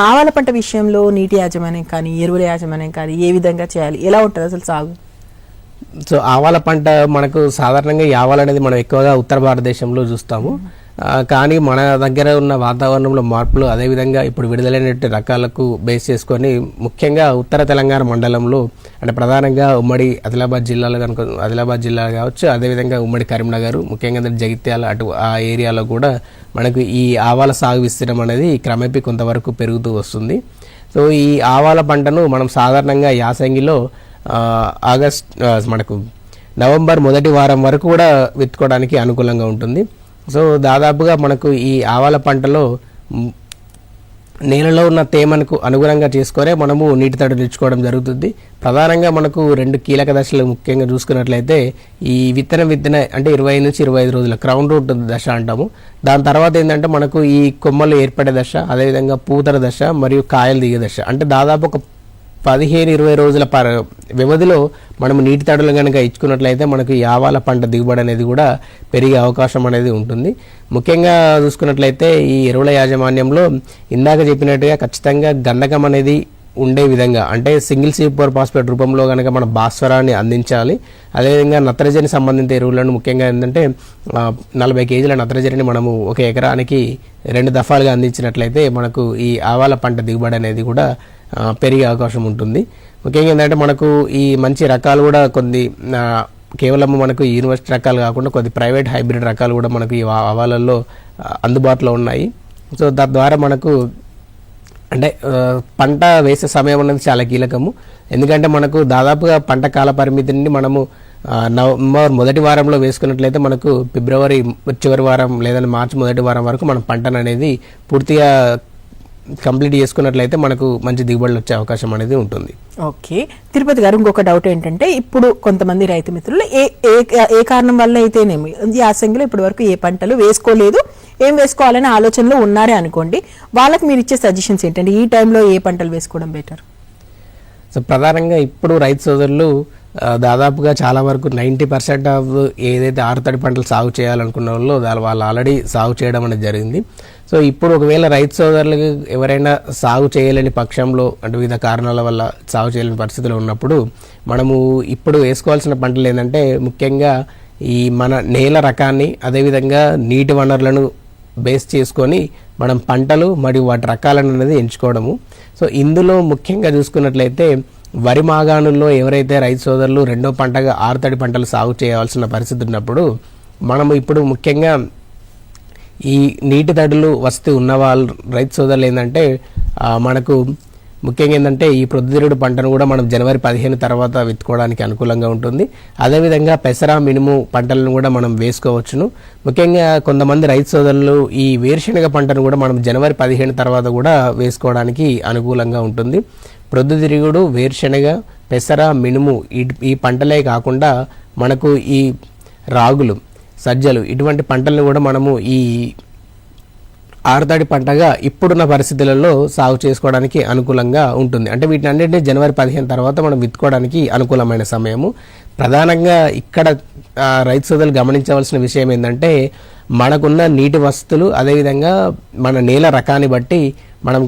ఆవాల పంట విషయంలో నీటి యాజమాన్యం కానీ ఎరువుల యాజమాన్యం కానీ ఏ విధంగా చేయాలి, ఎలా ఉంటుంది అసలు సాగు? సో ఆవాల పంట మనకు సాధారణంగా ఈ ఆవాలు అనేది మనం ఎక్కువగా ఉత్తర భారతదేశంలో చూస్తాము. కానీ మన దగ్గర ఉన్న వాతావరణంలో మార్పులు, అదేవిధంగా ఇప్పుడు విడుదలైన రకాలకు బేస్ చేసుకొని ముఖ్యంగా ఉత్తర తెలంగాణ మండలంలో అంటే ప్రధానంగా ఉమ్మడి ఆదిలాబాద్ జిల్లా కావచ్చు, అదేవిధంగా ఉమ్మడి కరీంనగర్, ముఖ్యంగా జగిత్యాల అటు ఆ ఏరియాలో కూడా మనకు ఈ ఆవాల సాగు విస్తీర్ణం అనేది క్రమేపీ కొంతవరకు పెరుగుతూ వస్తుంది. సో ఈ ఆవాల పంటను మనం సాధారణంగా యాసంగిలో మనకు నవంబర్ 1 వారం వరకు కూడా విత్తుకోవడానికి అనుకూలంగా ఉంటుంది. సో దాదాపుగా మనకు ఈ ఆవాల పంటలో నేలలో ఉన్న తేమకు అనుగుణంగా చేసుకొని మనము నీటి తడులు ఇచ్చుకోవడం జరుగుతుంది. ప్రధానంగా మనకు 2 కీలక దశలు ముఖ్యంగా చూసుకున్నట్లయితే ఈ విత్తనం అంటే 20 నుంచి 25 రోజుల క్రౌన్ రూట్ దశ అంటాము. దాని తర్వాత ఏంటంటే మనకు ఈ కొమ్మలు ఏర్పడే దశ, అదేవిధంగా పూతర దశ మరియు కాయలు దిగే దశ. అంటే దాదాపు ఒక 15-20 రోజుల వ్యవధిలో మనము నీటి తడులు కనుక ఇచ్చుకున్నట్లయితే మనకు ఈ ఆవాల పంట దిగుబడి అనేది కూడా పెరిగే అవకాశం అనేది ఉంటుంది. ముఖ్యంగా చూసుకున్నట్లయితే ఈ ఎరువుల యాజమాన్యంలో ఇందాక చెప్పినట్టుగా ఖచ్చితంగా గంధకం అనేది ఉండే విధంగా అంటే సింగిల్ సూపర్ ఫాస్ఫేట్ రూపంలో కనుక మన భాస్వరాన్ని అందించాలి. అదేవిధంగా నత్రజని సంబంధిత ఎరువులను ముఖ్యంగా ఏంటంటే 40 కేజీల నత్రజనిని మనము ఒక ఎకరానికి 2 దఫాలుగా అందించినట్లయితే మనకు ఈ ఆవాల పంట దిగుబడి అనేది కూడా పెరిగే అవకాశం ఉంటుంది. ముఖ్యంగా ఏంటంటే మనకు ఈ మంచి రకాలు కూడా కొన్ని కేవలం మనకు యూనివర్సిటీ రకాలు కాకుండా కొద్ది ప్రైవేట్ హైబ్రిడ్ రకాలు కూడా మనకు ఈ ఆవాలలో అందుబాటులో ఉన్నాయి. సో తద్వారా మనకు అంటే పంట వేసే సమయం అనేది చాలా కీలకము. ఎందుకంటే మనకు దాదాపుగా పంట కాల పరిమితిని మనము నవంబర్ మొదటి వారంలో వేసుకున్నట్లయితే మనకు ఫిబ్రవరి చివరి వారం లేదా మార్చి మొదటి వారం వరకు మనం పంటను అనేది పూర్తిగా కంప్లీట్ చేసుకున్నట్లయితే మనకు మంచి దిగుబడులు వచ్చే అవకాశం అనేది ఉంటుంది. ఓకే తిరుపతి గారు, ఇంకొక డౌట్ ఏంటంటే ఇప్పుడు కొంతమంది రైతు మిత్రులు ఏ కారణం వల్ల అయితేనేమి యాసంగిలో ఇప్పటి వరకు ఏ పంటలు వేసుకోలేదు, ఏం వేసుకోవాలనే ఆలోచనలో ఉన్నారే అనుకోండి, వాళ్ళకి మీరు ఇచ్చే సజెషన్స్ ఏంటంటే ఈ టైంలో ఏ పంటలు వేసుకోవడం బెటర్? సో ప్రధానంగా ఇప్పుడు రైతు సోదరులు దాదాపుగా చాలా వరకు 90% ఆఫ్ ఏదైతే ఆరుతడి పంటలు సాగు చేయాలనుకున్న వాళ్ళు ఆల్రెడీ సాగు చేయడం అనేది జరిగింది. సో ఇప్పుడు ఒకవేళ రైతు సోదరులకు ఎవరైనా సాగు చేయలేని పక్షంలో అంటే వివిధ కారణాల వల్ల సాగు చేయలేని పరిస్థితులు ఉన్నప్పుడు మనము ఇప్పుడు వేసుకోవాల్సిన పంటలు ఏంటంటే ముఖ్యంగా ఈ మన నేల రకాన్ని అదేవిధంగా నీటి వనరులను బేస్ చేసుకొని మనం పంటలు మరియు వాటి రకాలను అనేది ఎంచుకోవడము. సో ఇందులో ముఖ్యంగా చూసుకున్నట్లయితే వరి మాగాణుల్లో ఎవరైతే రైతు సోదరులు రెండో పంటగా ఆరుతడి పంటలు సాగు చేయవలసిన పరిస్థితి ఉన్నప్పుడు మనము ఇప్పుడు ముఖ్యంగా ఈ నీటి తడులు వస్తూ ఉన్న వాళ్ళు రైతు సోదరులు ఏంటంటే మనకు ముఖ్యంగా ఏంటంటే ఈ ప్రొద్దుతిరుగుడు పంటను కూడా మనం జనవరి 15 తర్వాత విత్తుకోవడానికి అనుకూలంగా ఉంటుంది. అదేవిధంగా పెసర మినుము పంటలను కూడా మనం వేసుకోవచ్చును. ముఖ్యంగా కొంతమంది రైతు సోదరులు ఈ వేరుశనగ పంటను కూడా మనం జనవరి 15 తర్వాత కూడా వేసుకోవడానికి అనుకూలంగా ఉంటుంది. ప్రొద్దుతిరుగుడు, వేరుశనగ, పెసర, మినుము ఈ పంటలే కాకుండా మనకు ఈ రాగులు, సజ్జలు ఇటువంటి పంటలను కూడా మనము ఈ ఆరుతడి పంటగా ఇప్పుడున్న పరిస్థితులలో సాగు చేసుకోవడానికి అనుకూలంగా ఉంటుంది. అంటే వీటిని అన్నింటినీ జనవరి 15 తర్వాత మనం విత్తుకోవడానికి అనుకూలమైన సమయము. ప్రధానంగా ఇక్కడ రైతు సోదరులు గమనించవలసిన విషయం ఏంటంటే మనకున్న నీటి వసతులు అదేవిధంగా మన నేల రకాన్ని బట్టి మనం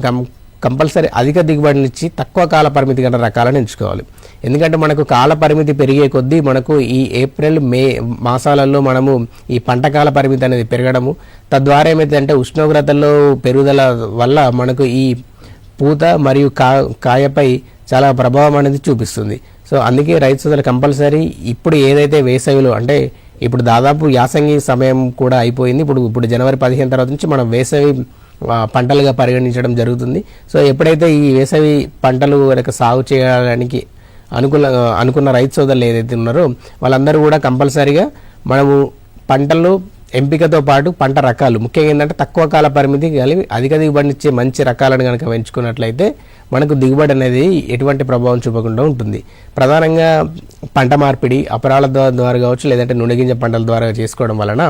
కంపల్సరీ అధిక దిగుబడినిచ్చి తక్కువ కాల పరిమితి గల రకాలను ఎంచుకోవాలి. ఎందుకంటే మనకు కాల పరిమితి పెరిగే కొద్దీ మనకు ఈ ఏప్రిల్ మే మాసాలలో మనము ఈ పంట కాల పరిమితి అనేది పెరగడము, తద్వారా ఏమైందంటే ఉష్ణోగ్రతల్లో పెరుగుదల వల్ల మనకు ఈ పూత మరియు కాయపై చాలా ప్రభావం అనేది చూపిస్తుంది. సో అందుకే రైతు సోదరులు కంపల్సరీ ఇప్పుడు ఏదైతే వేసవిలో అంటే ఇప్పుడు దాదాపు యాసంగి సమయం కూడా అయిపోయింది. ఇప్పుడు జనవరి 15 తర్వాత నుంచి మనం వేసవి పంటలుగా పరిగణించడం జరుగుతుంది. సో ఎప్పుడైతే ఈ వేసవి పంటలు కనుక సాగు చేయడానికి అనుకున్న రైతు సోదరులు ఏదైతే ఉన్నారో వాళ్ళందరూ కూడా కంపల్సరీగా మనము పంటలు ఎంపికతో పాటు పంట రకాలు ముఖ్యంగా ఏంటంటే తక్కువ కాల పరిమితి కలిగి అధిక దిగుబడినిచ్చే మంచి రకాలను కనుక ఎంచుకున్నట్లయితే మనకు దిగుబడి అనేది ఎటువంటి ప్రభావం చూపకుండా ఉంటుంది. ప్రధానంగా పంట మార్పిడి అపరాల ద్వారా కావచ్చు లేదంటే నూనెగింజ పంటల ద్వారా చేసుకోవడం వలన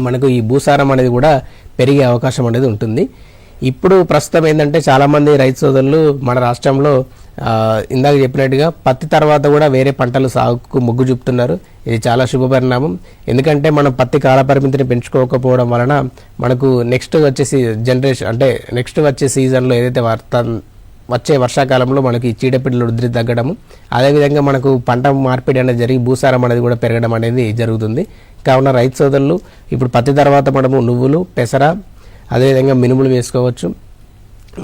మనకు ఈ భూసారం అనేది కూడా పెరిగే అవకాశం అనేది ఉంటుంది. ఇప్పుడు ప్రస్తుతం ఏంటంటే చాలామంది రైతు సోదరులు మన రాష్ట్రంలో ఇందాక చెప్పినట్టుగా పత్తి తర్వాత కూడా వేరే పంటలు సాగుకు మొగ్గు చూపుతున్నారు. ఇది చాలా శుభపరిణామం. ఎందుకంటే మనం పత్తి కాల పరిమితిని పెంచుకోకపోవడం వలన మనకు నెక్స్ట్ వచ్చే సీజన్లో ఏదైతే వచ్చే వర్షాకాలంలో మనకి చీడపీడలు ఉధృతి తగ్గడము అదేవిధంగా మనకు పంట మార్పిడి అనేది జరిగి భూసారం అనేది కూడా పెరగడం అనేది జరుగుతుంది. కావున రైతు సోదరులు ఇప్పుడు పత్తి తర్వాత మనము నువ్వులు, పెసర అదేవిధంగా మినుములు వేసుకోవచ్చు.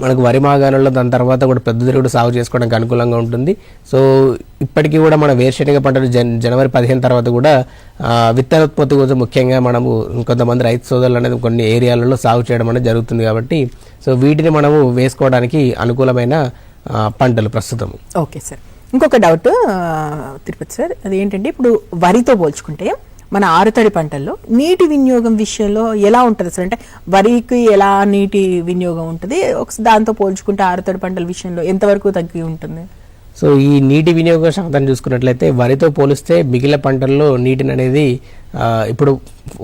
మనకు వరి మాగాణంలో దాని తర్వాత కూడా ప్రొద్దుతిరుగుడు సాగు చేసుకోవడానికి అనుకూలంగా ఉంటుంది. సో ఇప్పటికీ కూడా మన వేరుశనగ పంటలు జనవరి 15 తర్వాత కూడా విత్తనోత్పత్తి కోసం ముఖ్యంగా మనము కొంతమంది రైతు సోదరులు అనేది కొన్ని ఏరియాలలో సాగు చేయడం అనేది జరుగుతుంది. కాబట్టి సో వీటిని మనము వేసుకోవడానికి అనుకూలమైన పంటలు ప్రస్తుతం. ఓకే సార్, ఇంకొక డౌట్ తిరుపతి సార్, అదేంటంటే ఇప్పుడు వరితో పోల్చుకుంటే మన ఆరుతడి పంటల్లో నీటి వినియోగం విషయంలో ఎలా ఉంటుంది అసలు? అంటే వరికి ఎలా నీటి వినియోగం ఉంటుంది, దాంతో పోల్చుకుంటే ఆరుతడి పంటల విషయంలో ఎంతవరకు తగ్గి ఉంటుంది? సో ఈ నీటి వినియోగ శాతం చూసుకున్నట్లయితే వరితో పోలిస్తే మిగిలిన పంటల్లో నీటిని అనేది ఇప్పుడు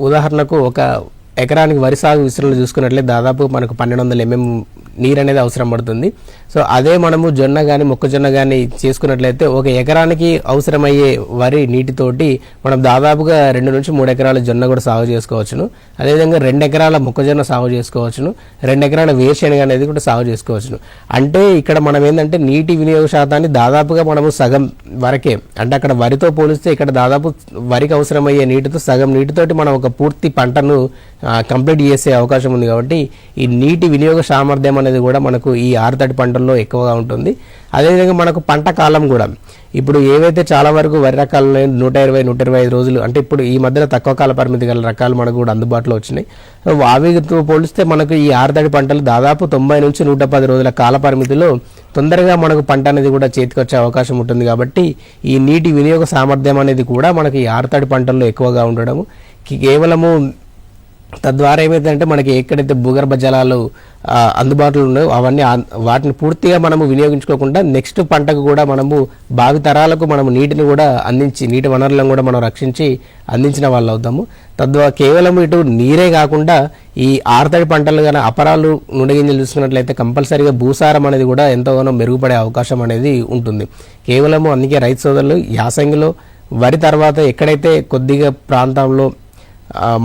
ఉదాహరణకు ఒక ఎకరానికి వరి సాగు విస్తరణలు చూసుకున్నట్లయితే దాదాపు మనకు 1200 mm నీరు అనేది అవసరం పడుతుంది. సో అదే మనము జొన్న కానీ మొక్కజొన్న కానీ చేసుకున్నట్లయితే ఒక ఎకరానికి అవసరమయ్యే వరి నీటితోటి మనం దాదాపుగా 2 నుంచి 3 ఎకరాల జొన్న కూడా సాగు చేసుకోవచ్చును. అదేవిధంగా 2 ఎకరాల మొక్కజొన్న సాగు చేసుకోవచ్చును, 2 ఎకరాల వేరుశనగ అనేది కూడా సాగు చేసుకోవచ్చును. అంటే ఇక్కడ మనం ఏంటంటే నీటి వినియోగ శాతాన్ని దాదాపుగా మనము సగం వరకే, అంటే అక్కడ వరితో పోలిస్తే ఇక్కడ దాదాపు వరికి అవసరమయ్యే నీటితో సగం నీటితోటి మనం ఒక పూర్తి పంటను కంప్లీట్ చేసే అవకాశం ఉంది. కాబట్టి ఈ నీటి వినియోగ సామర్థ్యం అనేది కూడా మనకు ఈ ఆరుతడి పంటల్లో ఎక్కువగా ఉంటుంది. అదేవిధంగా మనకు పంట కాలం కూడా ఇప్పుడు ఏవైతే చాలా వరకు వరి రకాలు 120-125 రోజులు అంటే ఇప్పుడు ఈ మధ్యన తక్కువ కాల పరిమితి గల రకాలు మనకు కూడా అందుబాటులో వచ్చినాయి. అవితో పోలిస్తే మనకు ఈ ఆరుతడి పంటలు దాదాపు 90 నుంచి 110 రోజుల కాల పరిమితిలో తొందరగా మనకు పంట అనేది కూడా చేతికి వచ్చే అవకాశం ఉంటుంది. కాబట్టి ఈ నీటి వినియోగ సామర్థ్యం అనేది కూడా మనకి ఈ ఆరుతడి పంటల్లో ఎక్కువగా ఉండడము కేవలము తద్వారా ఏమైందంటే మనకి ఎక్కడైతే భూగర్భ జలాలు అందుబాటులో ఉన్నాయో అవన్నీ వాటిని పూర్తిగా మనము వినియోగించుకోకుండా నెక్స్ట్ పంటకు కూడా మనము భావి తరాలకు మనము నీటిని కూడా అందించి నీటి వనరులను కూడా మనం రక్షించి అందించిన వాళ్ళు అవుతాము. తద్వారా కేవలం ఇటు నీరే కాకుండా ఈ ఆరుతడి పంటలు కానీ అపరాలు నూనెగింజలు చూసుకున్నట్లయితే కంపల్సరీగా భూసారం అనేది కూడా ఎంతగానో మెరుగుపడే అవకాశం అనేది ఉంటుంది. కేవలము అందుకే రైతు సోదరులు యాసంగిలో వరి తర్వాత ఎక్కడైతే కొద్దిగా ప్రాంతంలో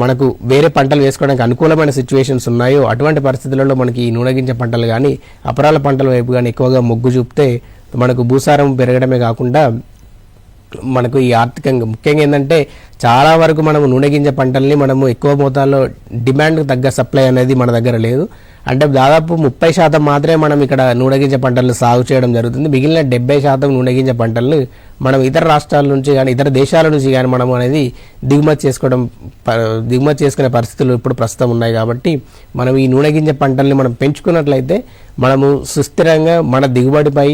మనకు వేరే పంటలు వేసుకోవడానికి అనుకూలమైన సిచ్యువేషన్స్ ఉన్నాయో అటువంటి పరిస్థితులలో మనకి ఈ నూనెగింజ పంటలు కానీ అపరాల పంటల వైపు కానీ ఎక్కువగా మొగ్గు చూపితే మనకు భూసారం పెరగడమే కాకుండా మనకు ఈ ఆర్థికంగా ముఖ్యంగా ఏంటంటే చాలా వరకు మనము నూనెగింజ పంటల్ని మనము ఎక్కువ మోతాదులో డిమాండ్కి తగ్గ సప్లై అనేది మన దగ్గర లేదు. అంటే దాదాపు 30% మాత్రమే మనం ఇక్కడ నూనెగింజ పంటలను సాగు చేయడం జరుగుతుంది. మిగిలిన 70% నూనెగింజ పంటలను మనం ఇతర రాష్ట్రాల నుంచి కానీ ఇతర దేశాల నుంచి కానీ మనం అనేది దిగుమతి చేసుకునే పరిస్థితులు ఇప్పుడు ప్రస్తుతం ఉన్నాయి. కాబట్టి మనం ఈ నూనెగింజ పంటల్ని మనం పెంచుకున్నట్లయితే మనము సుస్థిరంగా మన దిగుబడిపై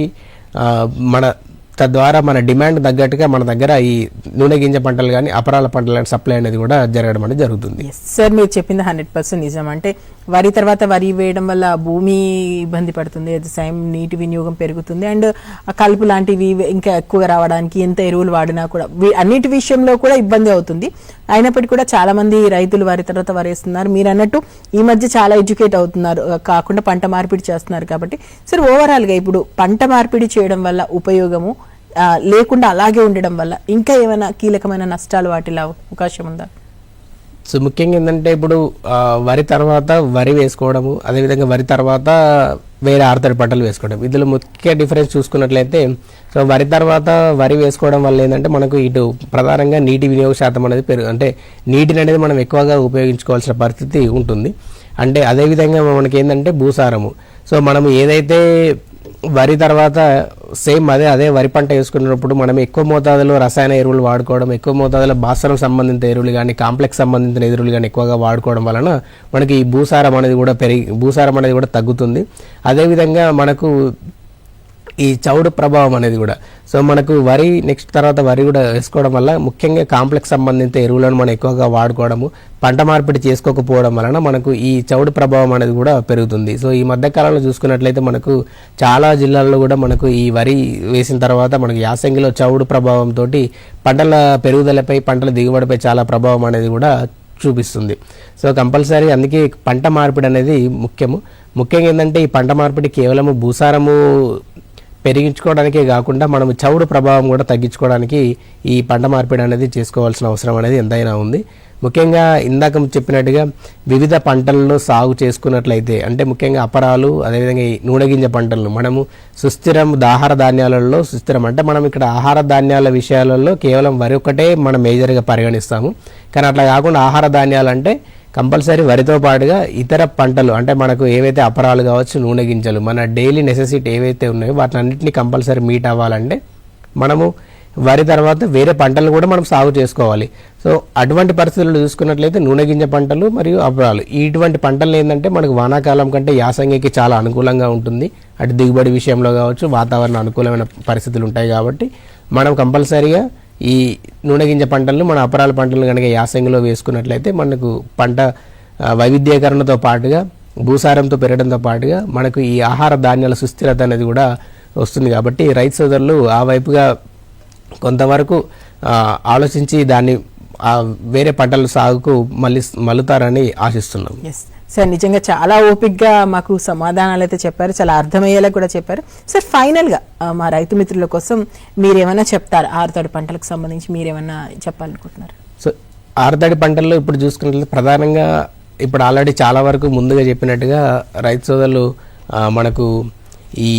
మన తద్వారా మన డిమాండ్ తగ్గట్టుగా మన దగ్గర ఈ నూనె గింజ పంటలు కానీ అపరాల పంటల సప్లై అనేది కూడా జరగడం అనేది జరుగుతుంది. సార్ మీరు చెప్పింది 100% నిజం. అంటే వరి తర్వాత వరి వేయడం వల్ల భూమి ఇబ్బంది పడుతుంది, అట్ ద సేమ్ నీటి వినియోగం పెరుగుతుంది, అండ్ కలుపు లాంటివి ఇంకా ఎక్కువగా రావడానికి ఎంత ఎరువులు వాడినా కూడా అన్నిటి విషయంలో కూడా ఇబ్బంది అవుతుంది. అయినప్పటికీ కూడా చాలా మంది రైతులు వరి తర్వాత వరి వేస్తున్నారు. మీరు అన్నట్టు ఈ మధ్య చాలా ఎడ్యుకేట్ అవుతున్నారు, కాకుండా పంట మార్పిడి చేస్తున్నారు. కాబట్టి సార్ ఓవరాల్గా ఇప్పుడు పంట మార్పిడి చేయడం వల్ల ఉపయోగము లేకుండా అలాగే ఉండడం వల్ల ఇంకా ఏమైనా కీలకమైన నష్టాలు వాటిలో అవకాశం ఉందా? సో ముఖ్యంగా ఏంటంటే ఇప్పుడు వరి తర్వాత వరి వేసుకోవడము, అదేవిధంగా వరి తర్వాత వేరే ఆరుతడి పంటలు వేసుకోవడం, ఇందులో ముఖ్య డిఫరెన్స్ చూసుకున్నట్లయితే సో వరి తర్వాత వరి వేసుకోవడం వల్ల ఏంటంటే మనకు ఇటు ప్రధానంగా నీటి వినియోగ శాతం అనేది అంటే నీటిని అనేది మనం ఎక్కువగా ఉపయోగించుకోవాల్సిన పరిస్థితి ఉంటుంది. అంటే అదేవిధంగా మనకి ఏంటంటే భూసారము, సో మనం ఏదైతే వరి తర్వాత సేమ్ అదే వరి పంట వేసుకున్నప్పుడు మనం ఎక్కువ మోతాదులో రసాయన ఎరువులు వాడుకోవడం, ఎక్కువ మోతాదులో భాస్వరం సంబంధిత ఎరువులు కానీ కాంప్లెక్స్ సంబంధించిన ఎరువులు కానీ ఎక్కువగా వాడుకోవడం వలన మనకి ఈ భూసారం అనేది కూడా తగ్గుతుంది. అదేవిధంగా మనకు ఈ చౌడు ప్రభావం అనేది కూడా సో మనకు వరి నెక్స్ట్ తర్వాత వరి కూడా వేసుకోవడం వల్ల ముఖ్యంగా కాంప్లెక్స్ సంబంధిత ఎరువులను మనం ఎక్కువగా వాడుకోవడము, పంట మార్పిడి చేసుకోకపోవడం వలన మనకు ఈ చౌడు ప్రభావం అనేది కూడా పెరుగుతుంది. సో ఈ మధ్యకాలంలో చూసుకున్నట్లయితే మనకు చాలా జిల్లాల్లో కూడా మనకు ఈ వరి వేసిన తర్వాత మనకు యాసంగిలో చౌడు ప్రభావంతో పంటల పెరుగుదలపై పంటల దిగుబడిపై చాలా ప్రభావం అనేది కూడా చూపిస్తుంది. సో కంపల్సరీ అందుకే పంట మార్పిడి అనేది ముఖ్యంగా ఏంటంటే ఈ పంట మార్పిడి కేవలము భూసారము పెరిగించుకోవడానికే కాకుండా మనం చౌడు ప్రభావం కూడా తగ్గించుకోవడానికి ఈ పంట మార్పిడి అనేది చేసుకోవాల్సిన అవసరం అనేది ఎంతైనా ఉంది. ముఖ్యంగా ఇందాక చెప్పినట్టుగా వివిధ పంటలను సాగు చేసుకున్నట్లయితే అంటే ముఖ్యంగా అపరాలు అదేవిధంగా ఈ నూనె గింజ పంటలను మనము సుస్థిరం ఆహార ధాన్యాలలో సుస్థిరం అంటే మనం ఇక్కడ ఆహార ధాన్యాల విషయాలలో కేవలం వరి ఒక్కటే మనం మేజర్గా పరిగణిస్తాము. కానీ అట్లా కాకుండా ఆహార ధాన్యాలు అంటే కంపల్సరీ వరితో పాటుగా ఇతర పంటలు అంటే మనకు ఏవైతే అపరాలు కావచ్చు, నూనె గింజలు, మన డైలీ నెసెసిటీ ఏవైతే ఉన్నాయో వాటిని అన్నింటినీ కంపల్సరీ మీట్ అవ్వాలంటే మనము వరి తర్వాత వేరే పంటలు కూడా మనం సాగు చేసుకోవాలి. సో అటువంటి పరిస్థితులు చూసుకున్నట్లయితే నూనె గింజ పంటలు మరియు అపరాలు ఇటువంటి పంటలు ఏంటంటే మనకు వానాకాలం కంటే యాసంగికి చాలా అనుకూలంగా ఉంటుంది. అటు దిగుబడి విషయంలో కావచ్చు, వాతావరణ అనుకూలమైన పరిస్థితులు ఉంటాయి. కాబట్టి మనం కంపల్సరీగా ఈ నూనె గింజ పంటలను మన అపరాల పంటలను కనుక యాసంగిలో వేసుకున్నట్లయితే మనకు పంట వైవిధ్యీకరణతో పాటుగా భూసారంతో పెరగడంతో పాటుగా మనకు ఈ ఆహార ధాన్యాల సుస్థిరత అనేది కూడా వస్తుంది. కాబట్టి రైతు సోదరులు ఆ వైపుగా కొంతవరకు ఆలోచించి దాన్ని వేరే పంటల సాగుకు మళ్ళుతారని ఆశిస్తున్నాం. సార్ నిజంగా చాలా ఓపిక్గా మాకు సమాధానాలు అయితే చెప్పారు, చాలా అర్థమయ్యేలా కూడా చెప్పారు. సార్ ఫైనల్గా మా రైతు మిత్రుల కోసం మీరేమైనా చెప్తారు? ఆరుతడి పంటలకు సంబంధించి మీరేమైనా చెప్పాలనుకుంటున్నారు? సో ఆరుతడి పంటల్లో ఇప్పుడు చూసుకున్నట్లయితే ప్రధానంగా ఇప్పుడు ఆల్రెడీ చాలా వరకు ముందుగా చెప్పినట్టుగా రైతు సోదరులు మనకు ఈ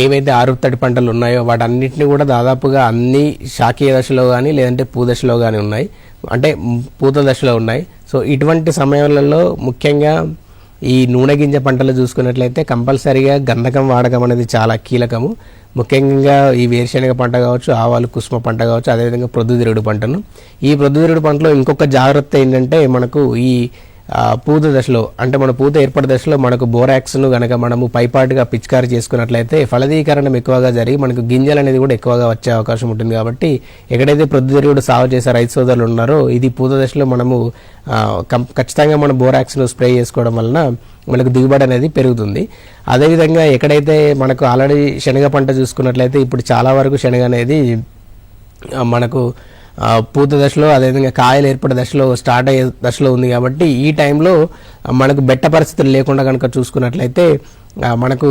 ఏవైతే ఆరుతడి పంటలు ఉన్నాయో వాటన్నిటిని కూడా దాదాపుగా అన్ని శాఖీయ దశలో కానీ లేదంటే పూ దశలో కానీ ఉన్నాయి, అంటే పూత దశలో ఉన్నాయి. సో ఇటువంటి సమయాలలో ముఖ్యంగా ఈ నూనె గింజ పంటలు చూసుకున్నట్లయితే కంపల్సరీగా గంధకం వాడకం అనేది చాలా కీలకము. ముఖ్యంగా ఈ వేరుశనగ పంట కావచ్చు, ఆవాలు కుసుమ పంట కావచ్చు, అదేవిధంగా ప్రొద్దుతిరుగుడు పంటను. ఈ ప్రొద్దుతిరుగుడు పంటలో ఇంకొక జాగ్రత్త ఏంటంటే మనకు ఈ పూత దశలో అంటే మన పూత ఏర్పడే దశలో మనకు బోరాక్స్ను కనుక మనము పైపాటుగా పిచికారి చేసుకున్నట్లయితే ఫలదీకరణం ఎక్కువగా జరిగి మనకు గింజలు అనేది కూడా ఎక్కువగా వచ్చే అవకాశం ఉంటుంది. కాబట్టి ఎక్కడైతే ప్రొద్దుతిరుగుడు సాగు చేసే రైతు సోదరులు ఉన్నారో ఇది పూత దశలో మనము ఖచ్చితంగా మనం బోరాక్స్ను స్ప్రే చేసుకోవడం వలన మనకు దిగుబడి అనేది పెరుగుతుంది. అదేవిధంగా ఎక్కడైతే మనకు ఆల్రెడీ శనగ పంట చూసుకున్నట్లయితే ఇప్పుడు చాలా వరకు శనగ అనేది మనకు పూత దశలో అదేవిధంగా కాయలు ఏర్పడే దశలో స్టార్ట్ అయ్యే దశలో ఉంది. కాబట్టి ఈ టైంలో మనకు బెట్ట పరిస్థితులు లేకుండా కనుక చూసుకున్నట్లయితే మనకు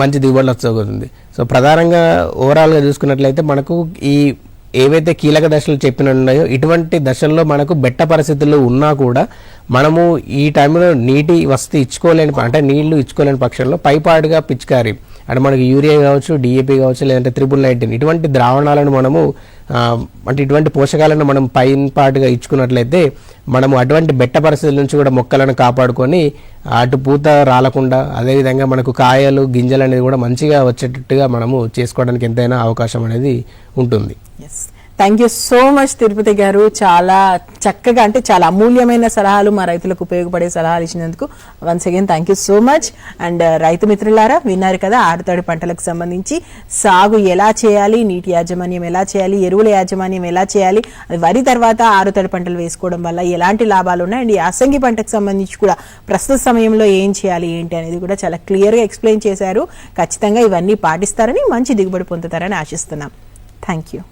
మంచి దిగుబడులు వచ్చవుతుంది. సో ప్రధానంగా ఓవరాల్గా చూసుకున్నట్లయితే మనకు ఈ ఏవైతే కీలక దశలు చెప్పిన ఉన్నాయో ఇటువంటి దశల్లో మనకు బెట్ట పరిస్థితులు ఉన్నా కూడా మనము ఈ టైంలో నీటి వసతి ఇచ్చుకోలేని అంటే నీళ్లు ఇచ్చుకోలేని పక్షంలో పైపాటుగా పిచికారి అంటే మనకి యూరియా కావచ్చు, డిఏపి కావచ్చు, లేదంటే 19 ఇటువంటి ద్రావణాలను మనము అంటే ఇటువంటి పోషకాలను మనం పైపాటుగా ఇచ్చుకున్నట్లయితే మనము అటువంటి బెట్ట పరిస్థితుల నుంచి కూడా మొక్కలను కాపాడుకొని అటు పూత రాలకుండా అదేవిధంగా మనకు కాయలు గింజలు అనేది కూడా మంచిగా వచ్చేటట్టుగా మనము చేసుకోవడానికి ఎంతైనా అవకాశం అనేది ఉంటుంది. Thank you so much Tirupati గారు. చాలా చక్కగా అంటే చాలా అమూల్యమైన సలహాలు మా రైతులకు ఉపయోగపడే సలహాలు ఇచ్చినందుకు once again thank you so much. And రైతు మిత్రులారా విన్నారు కదా ఆరుతడి పంటలకు సంబంధించి సాగు ఎలా చేయాలి, నీటి యాజమాన్యం ఎలా చేయాలి, ఎరువుల యాజమాన్యం ఎలా చేయాలి, అది వరి తర్వాత ఆరుతడి పంటలు వేసుకోవడం వల్ల ఎలాంటి లాభాలు ఉన్నాయి, అండ్ యాసంగి పంటకు సంబంధించి కూడా ప్రస్తుత సమయంలో ఏం చేయాలి ఏంటి అనేది కూడా చాలా క్లియర్గా ఎక్స్ప్లెయిన్ చేశారు. ఖచ్చితంగా ఇవన్నీ పాటిస్తారని మంచి దిగుబడి పొందుతారని ఆశిస్తున్నాం. Thank you.